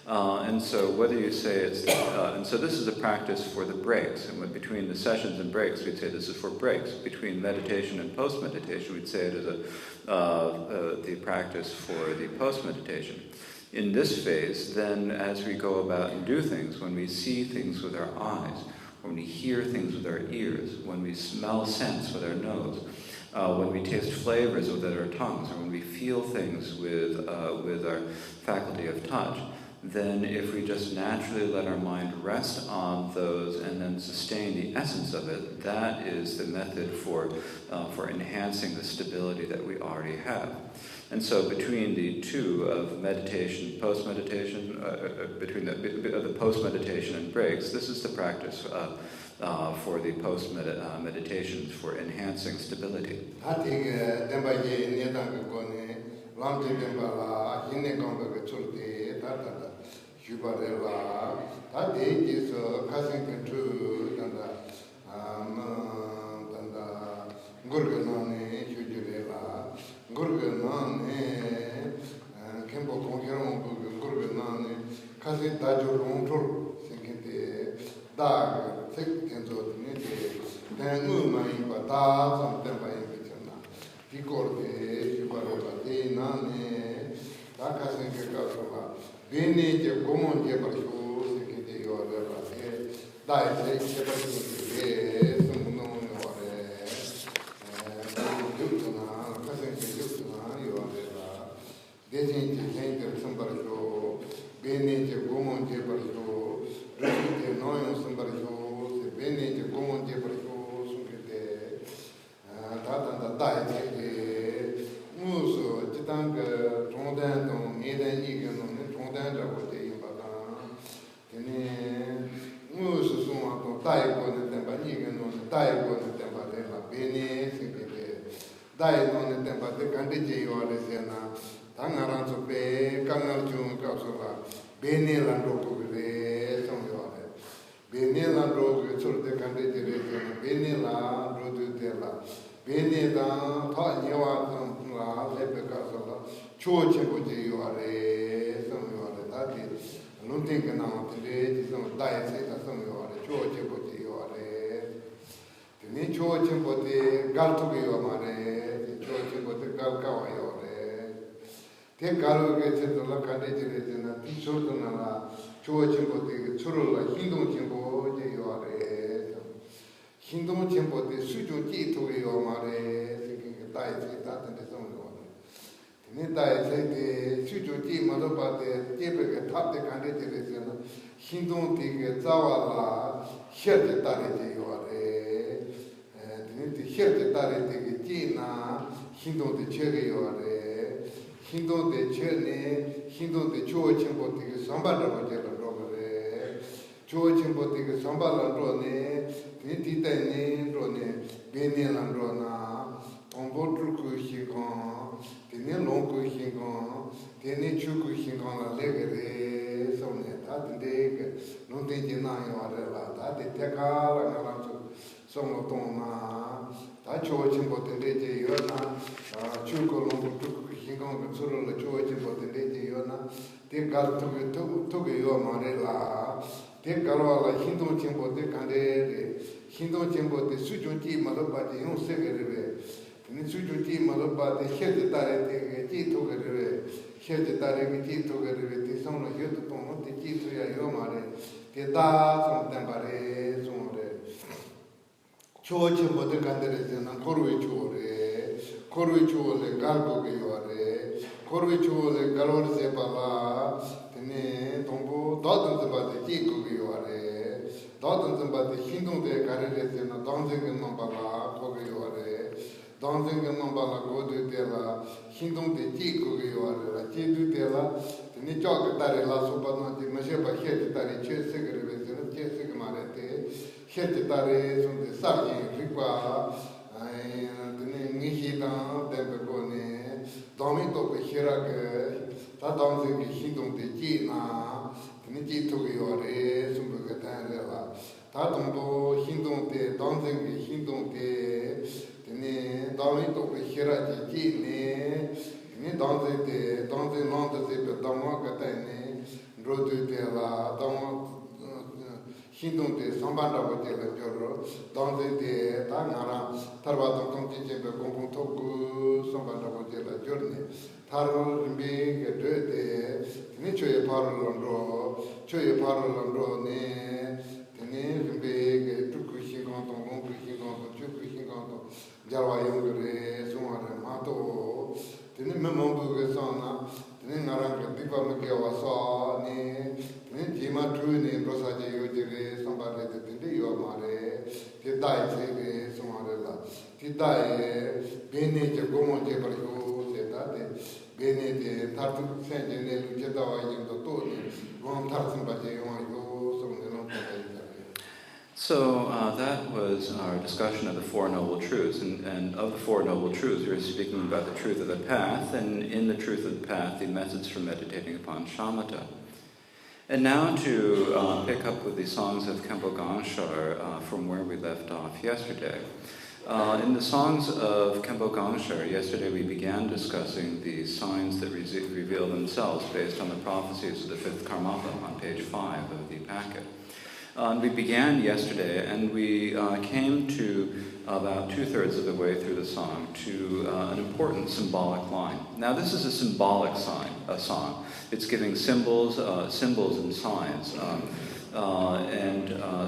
And so whether you say it's, and so this is a practice for the breaks. And between the sessions and breaks, we'd say this is for breaks. Between meditation and post-meditation, we'd say it is the practice for the post-meditation. In this phase, then, as we go about and do things, when we see things with our eyes, when we hear things with our ears, when we smell scents with our nose, when we taste flavors with our tongues, or when we feel things with our faculty of touch, then if we just naturally let our mind rest on those and then sustain the essence of it, that is the method for enhancing the stability that we already have. And so between the two of meditation, post-meditation, between the post-meditation and breaks, this is the practice for the post-meditations for enhancing stability. Jubarella, that day is cousin control and Gurganane, Jujurella, Gurganane, Khenpo Conquerong, Gurganane, cousin Dajo control, thinking the dog, thick canto, then Mumai, but something by Pichana. Picorde, Jubarella, de Nane, that cousin Kakasola. Bene che come che per su che ti io aveva dai se che per su che sono ore giusto na cosa che giusto na io aveva dei gente sono per su bene che come che per su che noi sono per su se bene che come che per su su che te dai che muso ci tanto trondan ne da ni che non Danja wote imbada tene musu suma to tai ko ne temba ni ke no tai ko ne temba de la bene sikete dai no ne temba de kande je yo le sena tangaran so pe kangal chung ka so la bene la ro ko le so yo le bene la ro ko so de kande je le sena bene la ro de la bene da tha nyewa la le pe ka so la cho che ko je yo le non think now today sono dai sei da sono ore choche poti ore teni choche poti galto che io mare choche poti galka ore te galo che se la cade dire na ti sordo na choche poti churo la hindong chimbo je ore hindong chimbo te suju ji to io mare che dai sei da te sono Nidai se chuchu ji madopate tebe tapte kande telesena hindong tige zawala sherte tare je yore niti sherte tare tige ji na hindong de chege yore hindong de chene hindong de chuo chimbo tige sambala baje la robere chuo chimbo tige sambala rone niti tene rone bene lan rona ombo truku shikon tene longo hingon, tene chuku hingon la legere, somne, tatende, non tengi na yorella, tate tekala ngarato, sono tona, ta chuo chimbo tende je yona, chuku longo chuku hingon, tsuru la chuo chimbo tende je yona, te gal tuge yo marella, te galwa la hindong chimbo te kandere, hindong chimbo te suju ji malopati yon segerebe, Nitsujuti malopate shete tare te ji to gere shete tare ke ji to gere te sono yoto tomo te ji to ya yo mare te da son tembare sonre choche mode kandere na korwe chore galgo ge yore korwe chore galor se pala tene tombo dodon se bate ji ko ge yore dodon se bate hindong de karere se na donze ge no pala ko ge yore Dancing among Balago de la Hindong de Tico, la Tidu de la Nichokatari la Subana de Majeba Hetari, Chesegre, Chesegamarete, Hetari, on the Sargent, Riqua, Nihida, Debegone, Domito Hirage, that dancing Hindong de Gina, Nitito Yore, Sumbugatara, Tatumbo, Hindong de dancing Hindong de ne dawi to hira ji ne danze nonde se pe dama kata ne rodu de la dama hindong de sambanda bote la joro danze de ta ngara tarwa to konti je be kong to ku sambanda bote la jorne taro rimbe ke de ne choye paro londo ne rimbe ke tuku shingon to ngong ku shingon to chuku shingon to Jarwa Yungre, Sumare, Mato, Tini Memombu Sana, Tini Naranga, Pipa Mikawa Saw, Tini Jima Truni, Rosaji Yujire, somebody that did you amare, Tidai Sege, Sumarella, Tidai, Bene, Jagomo Jeparu, Zetate, Bene, Tartu Sentinel, Jetawa Yunto, Rom Tartan Baje, So that was our discussion of the Four Noble Truths. And of the Four Noble Truths, we were speaking about the truth of the path, and in the truth of the path, the methods for meditating upon shamatha. And now to pick up with the songs of Khenpo Gangashar from where we left off yesterday. In the songs of Khenpo Gangashar, yesterday we began discussing the signs that reveal themselves based on the prophecies of the fifth Karmapa on page 5 of the packet. We began yesterday, and we came to about 2/3 of the way through the song to an important symbolic line. Now, this is a symbolic song. It's giving symbols and signs.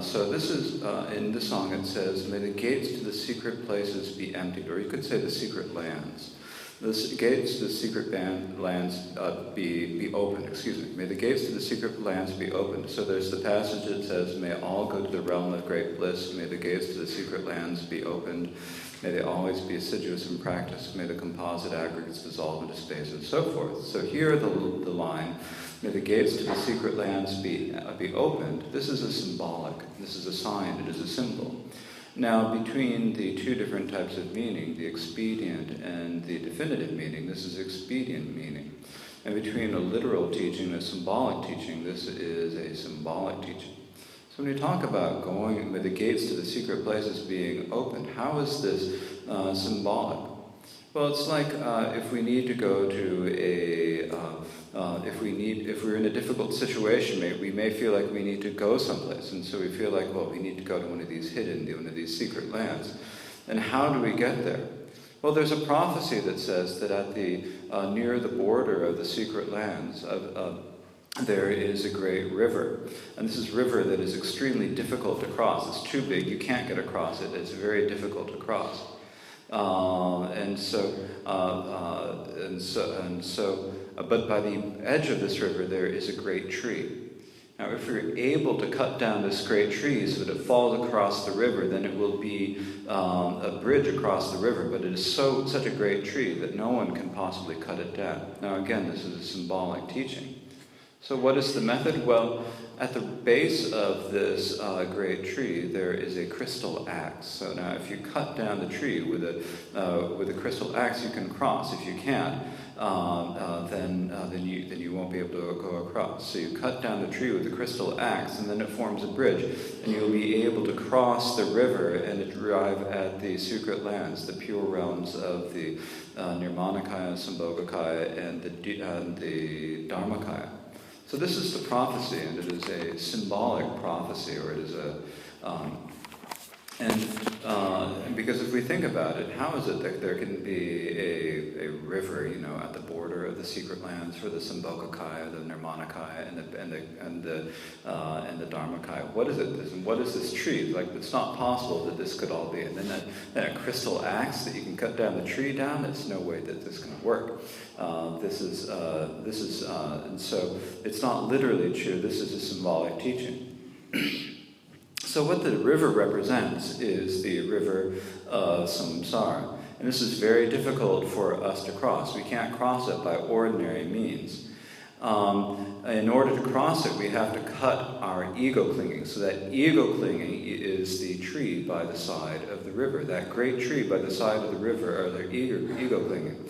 So this is, in this song it says, "May the gates to the secret places be emptied," or you could say the secret lands. The gates to the secret lands be opened, May the gates to the secret lands be opened. So there's the passage that says, "May all go to the realm of great bliss. May the gates to the secret lands be opened. May they always be assiduous in practice. May the composite aggregates dissolve into space," and so forth. So here the line, "May the gates to the secret lands be opened." This is a symbolic. This is a sign. It is a symbol. Now, between the two different types of meaning, the expedient and the definitive meaning, this is expedient meaning. And between a literal teaching and a symbolic teaching, this is a symbolic teaching. So when we talk about going with the gates to the secret places being opened, how is this symbolic? Well, it's like if we need to go to if we're in a difficult situation, we may feel like we need to go someplace, and so we feel like, well, we need to go to one of these one of these secret lands. And how do we get there? Well, there's a prophecy that says that at the near the border of the secret lands, there is a great river. And this is a river that is extremely difficult to cross. It's too big, you can't get across it. It's very difficult to cross. But by the edge of this river, there is a great tree. Now, if we're able to cut down this great tree so that it falls across the river, then it will be a bridge across the river. But it is such a great tree that no one can possibly cut it down. Now, again, this is a symbolic teaching. So what is the method? Well, at the base of this great tree, there is a crystal axe. So now, if you cut down the tree with a crystal axe, you can cross. If you can't, then you won't be able to go across. So you cut down the tree with the crystal axe, and then it forms a bridge, and you'll be able to cross the river and arrive at the secret lands, the pure realms of the Nirmanakaya, Sambhogakaya, and the Dharmakaya. So this is the prophecy, and it is a symbolic prophecy, or it is and because if we think about it, how is it that there can be a river, at the border of the secret lands for the Sambhogakaya, the Nirmanakaya, and the Dharmakaya? What is it? What is this tree? Like, it's not possible that this could all be. And then a crystal axe that you can cut down the tree down. There's no way that this can work. And so it's not literally true. This is a symbolic teaching. So what the river represents is the river of samsara. And this is very difficult for us to cross. We can't cross it by ordinary means. In order to cross it, we have to cut our ego clinging. So that ego clinging is the tree by the side of the river. That great tree by the side of the river are the ego clinging.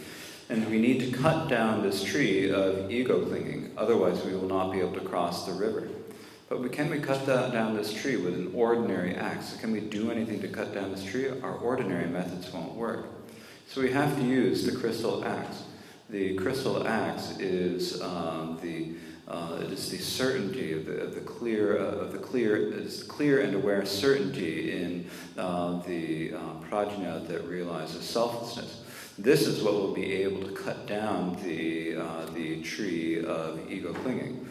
And we need to cut down this tree of ego clinging. Otherwise, we will not be able to cross the river. But can we cut down this tree with an ordinary axe? Can we do anything to cut down this tree? Our ordinary methods won't work. So we have to use the crystal axe. The crystal axe is it is the certainty of the clear and aware certainty in the prajna that realizes selflessness. This is what will be able to cut down the tree of ego clinging.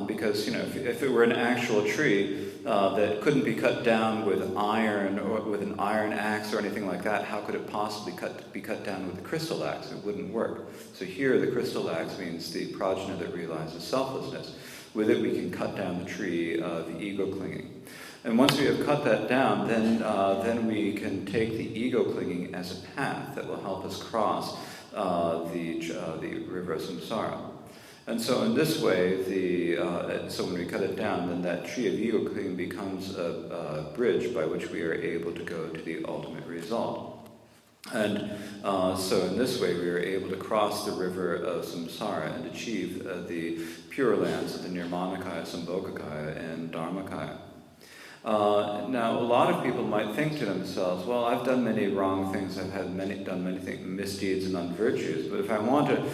Because, if it were an actual tree that couldn't be cut down with iron or with an iron axe or anything like that, how could it possibly be cut down with a crystal axe? It wouldn't work. So here the crystal axe means the prajna that realizes selflessness. With it we can cut down the tree of ego clinging. And once we have cut that down, then we can take the ego clinging as a path that will help us cross the river of samsara. And so in this way, so when we cut it down, then that tree of ego clinging becomes a bridge by which we are able to go to the ultimate result. And so in this way we are able to cross the river of samsara and achieve the pure lands of the Nirmanakaya, Sambhogakaya, and Dharmakaya. Now, a lot of people might think to themselves, well, I've done many wrong things, I've done many things, misdeeds and unvirtues, but if I want to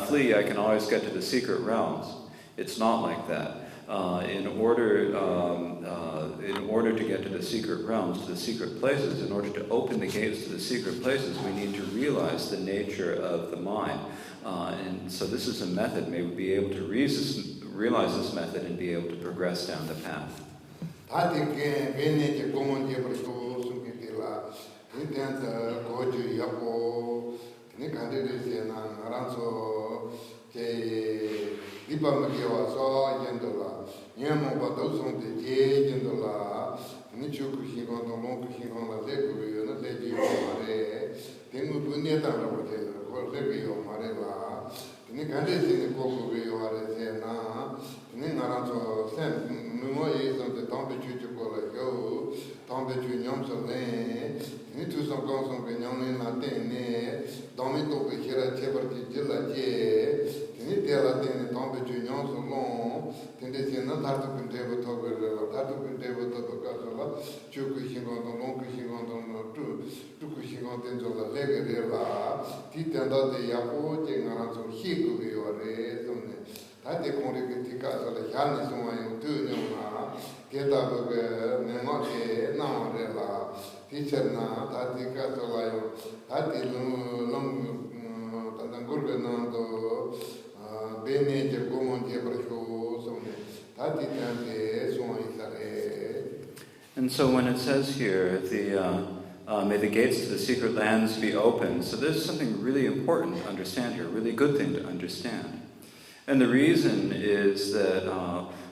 flee, I can always get to the secret realms. It's not like that. In order to get to the secret realms, to the secret places, in order to open the gates to the secret places, we need to realize the nature of the mind. And so this is a method. May we be able to realize this method and be able to progress down the path. And so when it says here, may the gates to the secret lands be open, so there's something really important to understand here, a really good thing to understand. And the reason is that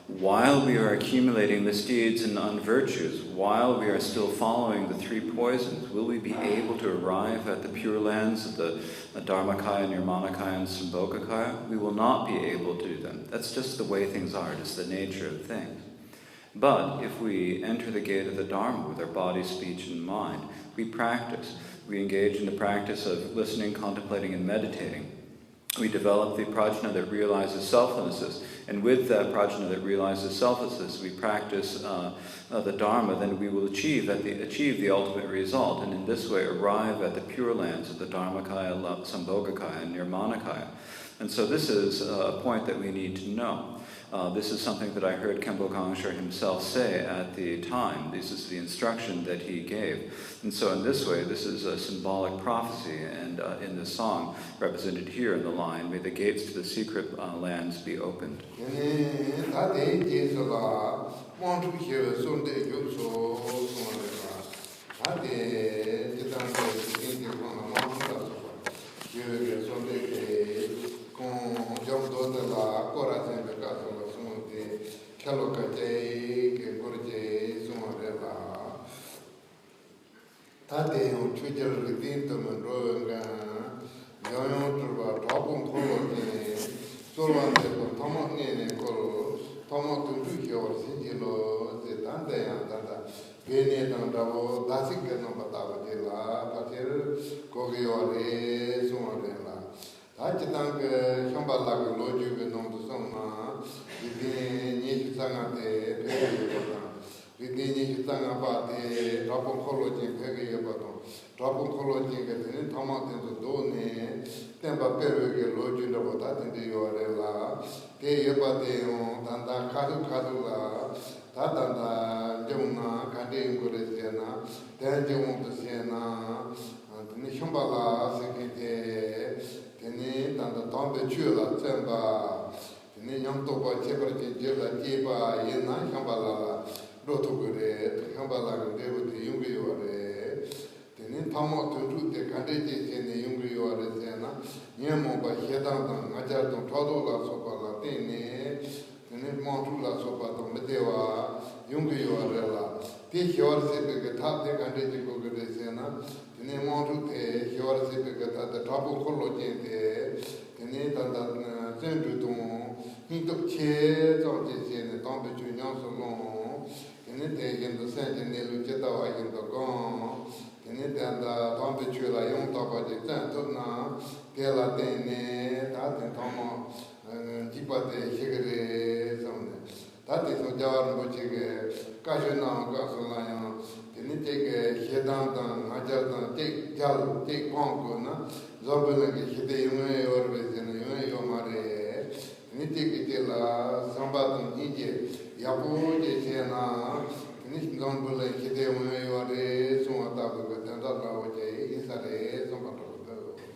while we are accumulating misdeeds and unvirtues, while we are still following the three poisons, will we be able to arrive at the pure lands of the Dharmakaya, Nirmanakaya, and Sambhogakaya? We will not be able to do them. That's just the way things are. It's the nature of things. But if we enter the gate of the Dharma with our body, speech, and mind, we practice. We engage in the practice of listening, contemplating, and meditating. We develop the prajna that realizes selflessness. And with that prajna that realizes selflessness, we practice the Dharma, then we will achieve the ultimate result, and in this way arrive at the pure lands of the Dharmakaya, Sambhogakaya, and Nirmanakaya. And so this is a point that we need to know. This is something that I heard Khenpo Gangashar himself say at the time. This is the instruction that he gave. And so in this way, this is a symbolic prophecy, and in the song represented here in the line, may the gates to the secret lands be opened.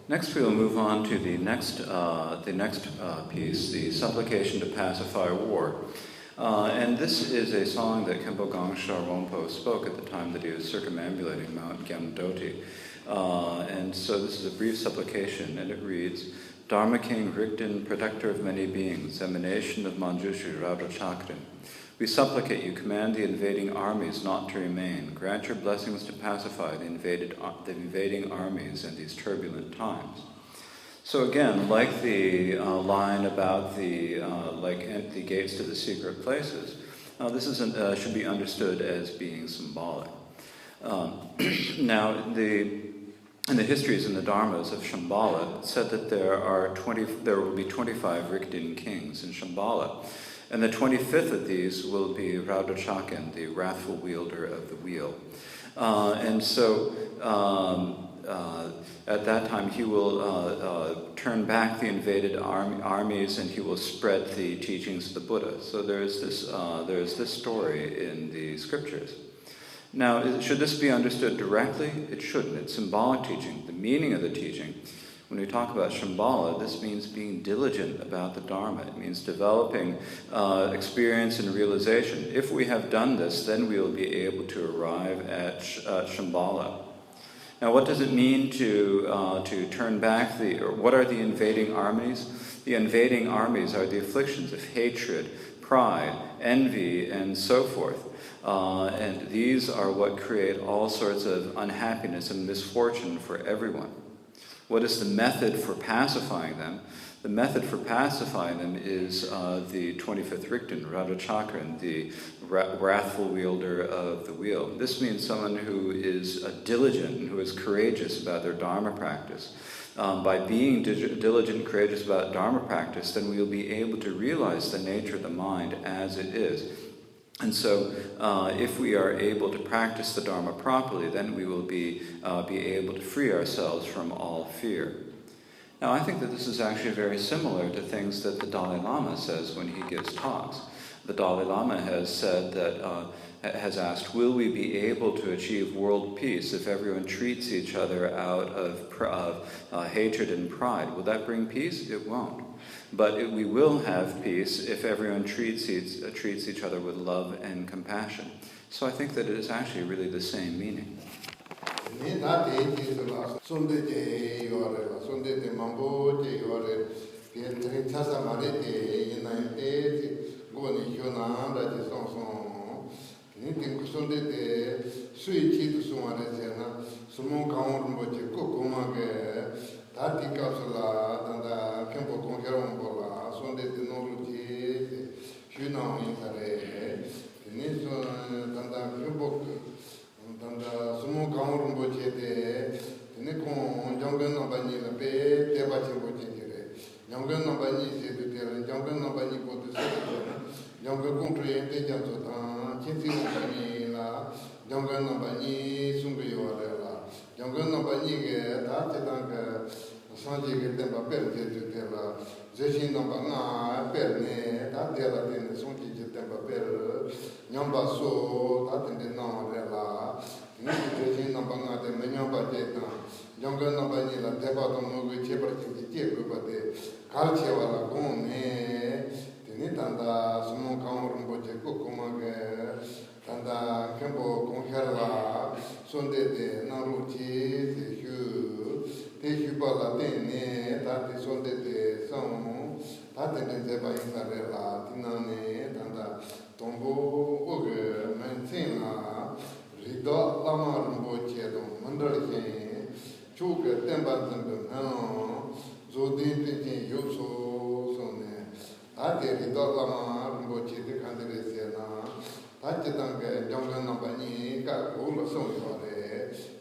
Next, we will move on to the next piece, the supplication to pacify war. And this is a song that Khenpo Gangashar Rinpoche spoke at the time that he was circumambulating Mount Gyamdoti. And so this is a brief supplication, and it reads, Dharma King Rigden, protector of many beings, emanation of Manjushri Radha Chakran. We supplicate you, command the invading armies not to remain. Grant your blessings to pacify the invading armies in these turbulent times. So again, like the line about the gates to the secret places, this should be understood as being symbolic. Now, in the histories and the dharmas of Shambhala, it said that there will be 25 Rigden kings in Shambhala. And the 25th of these will be Radhachakan, the wrathful wielder of the wheel. And so at that time he will turn back the invaded armies, and he will spread the teachings of the Buddha. So there is this story in the scriptures. Now, should this be understood directly? It shouldn't. It's symbolic teaching. The meaning of the teaching, when we talk about Shambhala, this means being diligent about the Dharma. It means developing experience and realization. If we have done this, then we will be able to arrive at Shambhala. Now, what does it mean to turn back what are the invading armies? The invading armies are the afflictions of hatred, pride, envy, and so forth. And these are what create all sorts of unhappiness and misfortune for everyone. What is the method for pacifying them? The method for pacifying them is the 25th Rigden, Radhachakran, the wrathful wielder of the wheel. This means someone who is diligent and who is courageous about their Dharma practice. By being diligent and courageous about Dharma practice, then we will be able to realize the nature of the mind as it is. And so, if we are able to practice the Dharma properly, then we will be able to free ourselves from all fear. Now, I think that this is actually very similar to things that the Dalai Lama says when he gives talks. The Dalai Lama has said that, has asked, will we be able to achieve world peace if everyone treats each other out of hatred and pride? Will that bring peace? It won't. But we will have peace if everyone treats each other with love and compassion. So I think that it is actually really the same meaning.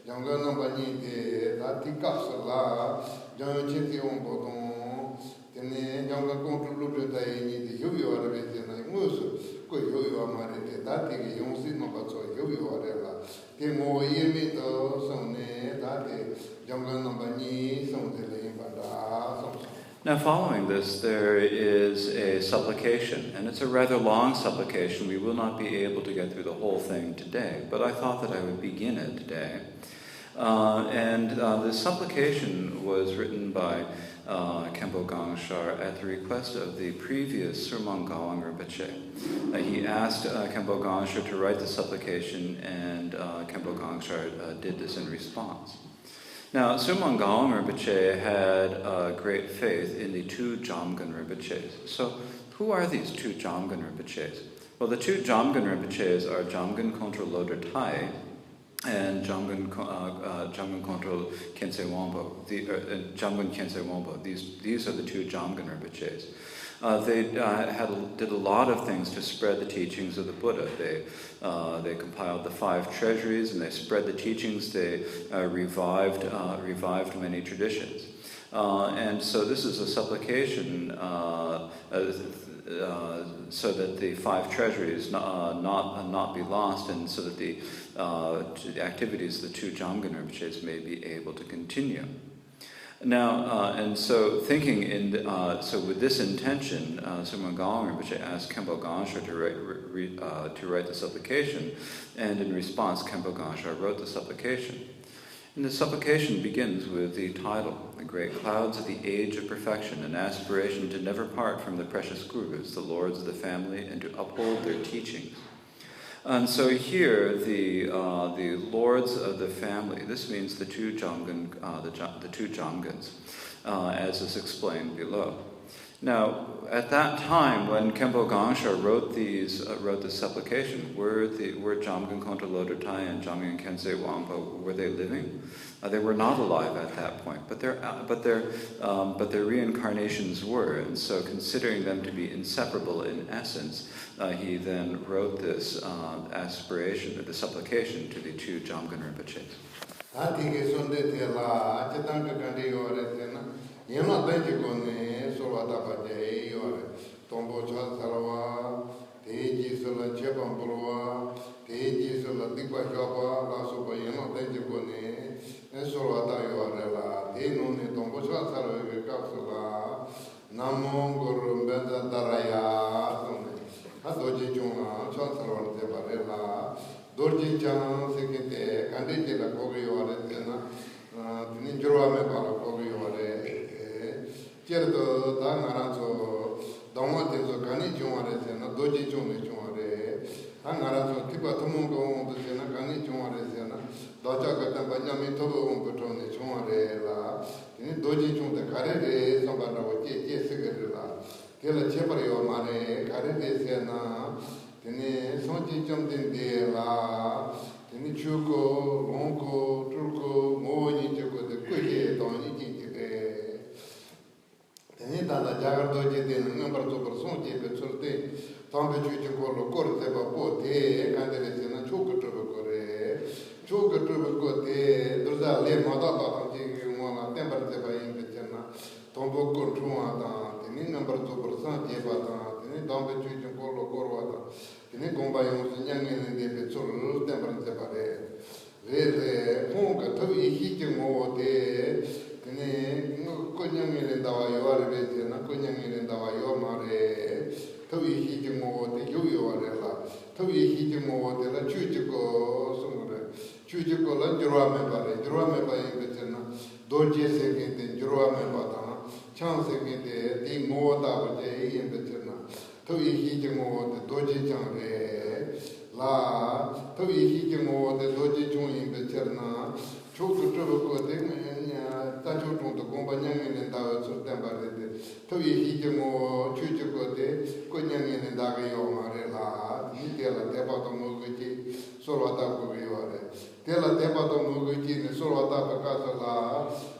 Younger number need that the capsula, young chinty on bottom, then younger contributor need you are a bit and I must go you are married. That thing you don't see no but so you are a the more you meet some that younger number need something but Now, following this, there is a supplication, and it's a rather long supplication. We will not be able to get through the whole thing today, but I thought that I would begin it today. The supplication was written by Khenpo Gangashar at the request of the previous Surmang Gawang Rinpoche. He asked Khenpo Gangashar to write the supplication, and Khenpo Gangashar did this in response. Now, Surmang Gawang Rinpoche had great faith in the two Jamgon Rinpoches. So, who are these two Jamgon Rinpoches? Well, the two Jamgon Rinpoches are Jamgon Kontrol Lodra Tai and Jamgon Kontrol Khenchen Wangpo. Jamgon Khenchen Wangpo. These are the two Jamgon Rinpoches. They did a lot of things to spread the teachings of the Buddha. They compiled the 5 treasuries and they spread the teachings. They revived many traditions. And so this is a supplication so that the 5 treasuries not be lost, and so that the activities of the two Jamgon Rinpoches may be able to continue. Now, and so thinking so with this intention, Surmang Gawang Rinpoche asked Khenpo Gangashar to write the supplication, and in response, Khenpo Gangashar wrote the supplication. And the supplication begins with the title, The Great Clouds of the Age of Perfection, an aspiration to never part from the precious gurus, the lords of the family, and to uphold their teachings. And so here, the lords of the family, this means the two Jamgon, the two Jamgons, as is explained below. Now, at that time, when Khenpo Gangashar wrote this supplication, were Jamgon Kontrol Lodra Tai and Jamgon Khenchen Wangpo, were they living? They were not alive at that point, but their reincarnations were, and so considering them to be inseparable in essence, he then wrote this aspiration, the supplication to the two Jamgon Rinpoches.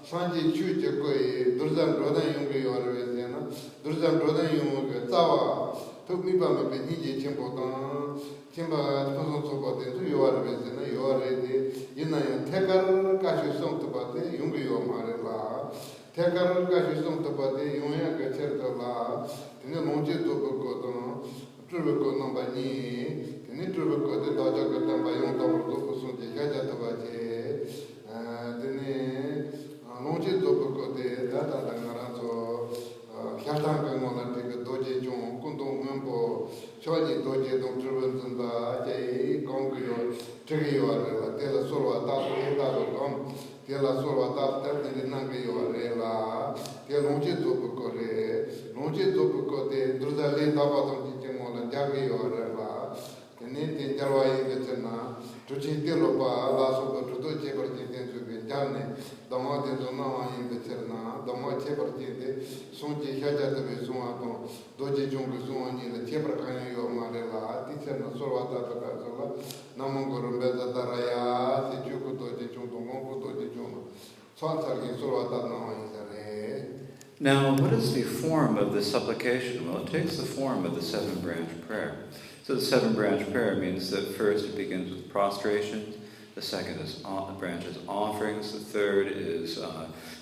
Sanji Chu Koi, Durzan Rodan Yungi or Vezena, Durzan Rodan Yung, Tawa, took me by me, Niji Chimpotan, Timba, Tosopotin, you are Vezena, you are ready. In a Tekar Kashi Song to Bate, Yungi or Marilla, Tekar Kashi Song to Bate, Yunya Gachertola, Tinamonji to Bokoton, Trubico Nambani, Tinitribico, the Dodger Tambayon, Topo Jajatabaje, then Longi Topo, the Data Langarazo, Hyatan Monatic, Doji Jung, Kundo Mumbo, Choi Doji, Dom Trubens, Jay, Gongio, Trio, Tela Sora, Tata, Tela Sora, Tata, Nangio, Rela, Telongi Topo, Longi Topo, Druzali, Tabaton, Timon, Javio, Rela, Tenente Jarwai, Vetena, Tuchitilopa, Lasso, Tuto Chebertin to be Jane, the Mountain Dona in Veterna, the Mo Chebertin, Sonji Haja de Vesuato, Doji Jungusun in the Chebercano Marella, Teacher Sorata Casola, Namongo Daraya, the Juku Doji Junto Mongo Doji Juno, Santa Sorata no in the Now, what is the form of this supplication? Well, it takes the form of the seven-branch prayer. So the seven-branch prayer means that first it begins with prostration, the second branch is offerings, the third is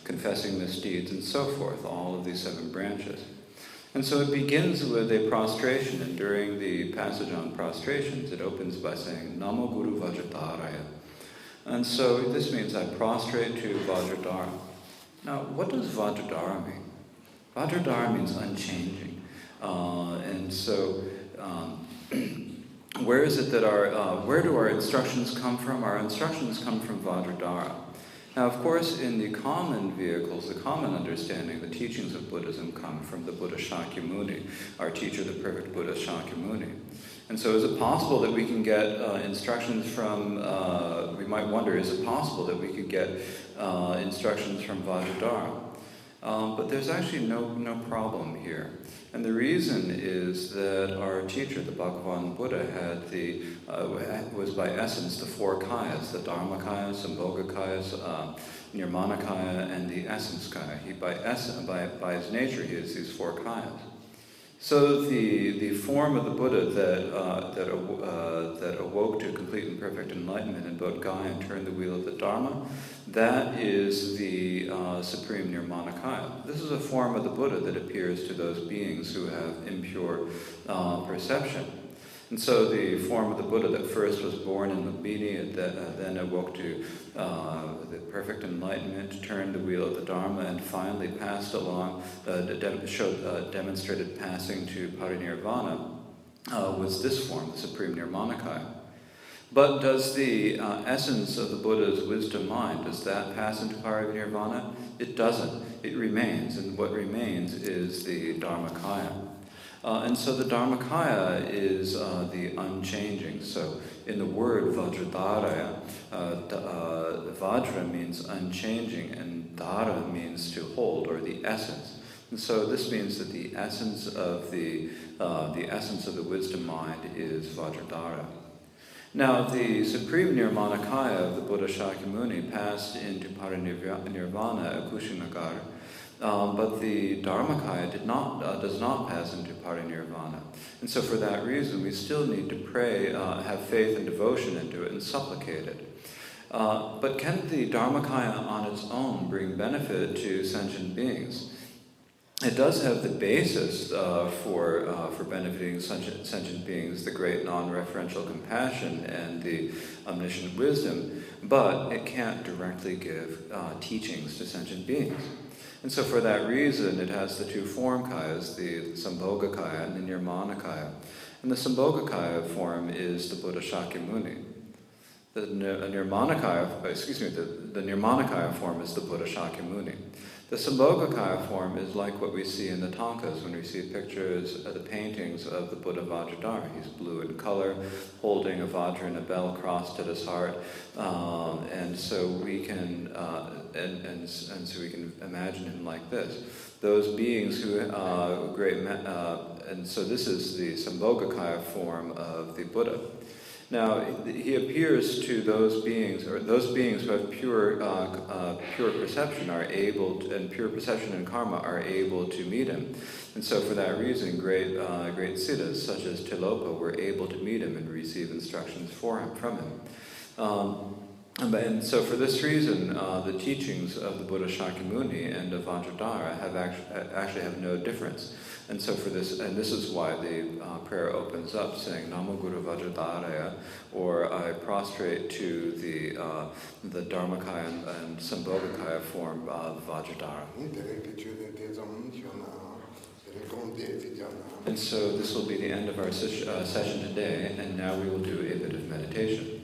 confessing misdeeds, and so forth, all of these seven branches. And so it begins with a prostration, and during the passage on prostrations, it opens by saying, Namo Guru Vajradharaya. And so this means I prostrate to Vajradhara. Now, what does Vajradhara mean? Vajradhara means unchanging. And so, where is it that where do our instructions come from? Our instructions come from Vajradhara. Now, of course, in the common vehicles, the common understanding, the teachings of Buddhism come from the Buddha Shakyamuni, our teacher, the perfect Buddha Shakyamuni. And so is it possible that we can get instructions from, we might wonder, is it possible that we could get instructions from Vajradhara? But there's actually no problem here. And the reason is that our teacher, the Bhagavan Buddha, was by essence the four kayas, the Dharmakaya, Sambhogakaya, Nirmanakaya, and the Essence Kaya. By his nature, he is these four kayas. So the form of the Buddha that awoke to complete and perfect enlightenment in Bodhgaya and turned the wheel of the Dharma, that is the supreme Nirmanakaya. This is a form of the Buddha that appears to those beings who have impure perception. And so the form of the Buddha that first was born in Lumbini, and then awoke to the perfect enlightenment, turned the wheel of the Dharma, and finally passed along, demonstrated passing to parinirvana, was this form, the supreme Nirmanakaya. But does the essence of the Buddha's wisdom mind, does that pass into parinirvana? It doesn't. It remains, and what remains is the Dharmakaya. And so the Dharmakaya is the unchanging. So in the word Vajradharaya, Vajra means unchanging, and Dhara means to hold, or the essence. And so this means that the essence of the wisdom mind is Vajradhara. Now, the supreme Nirmanakaya of the Buddha Shakyamuni passed into parinirvana at Kushinagar. But the Dharmakaya does not pass into parinirvana. And so for that reason, we still need to pray, have faith and devotion into it, and supplicate it. But can the Dharmakaya on its own bring benefit to sentient beings? It does have the basis for benefiting sentient beings, the great non-referential compassion and the omniscient wisdom, but it can't directly give teachings to sentient beings. And so for that reason, it has the two form kayas, the Sambhogakaya and the Nirmanakaya. And the Sambhogakaya form is the Buddha Shakyamuni. The Nirmanakaya form is the Buddha Shakyamuni. The Sambhogakaya form is like what we see in the Tankas when we see pictures of the paintings of the Buddha Vajradhara. He's blue in color, holding a Vajra and a bell crossed at his heart, and so we can imagine him like this. Those beings who and so this is the Sambhogakaya form of the Buddha. Now, he appears to those beings, or those beings who have pure perception are able to, and pure perception and karma are able to meet him. And so for that reason, great siddhas such as Tilopa were able to meet him and receive instructions from him. And so for this reason, the teachings of the Buddha Shakyamuni and of Vajradhara actually have no difference. And so for this, and this is why the prayer opens up saying Namo Guru Vajradharaya, or I prostrate to the Dharmakaya and Sambhogakaya form of Vajradhara. And so this will be the end of our session today, and now we will do a bit of meditation.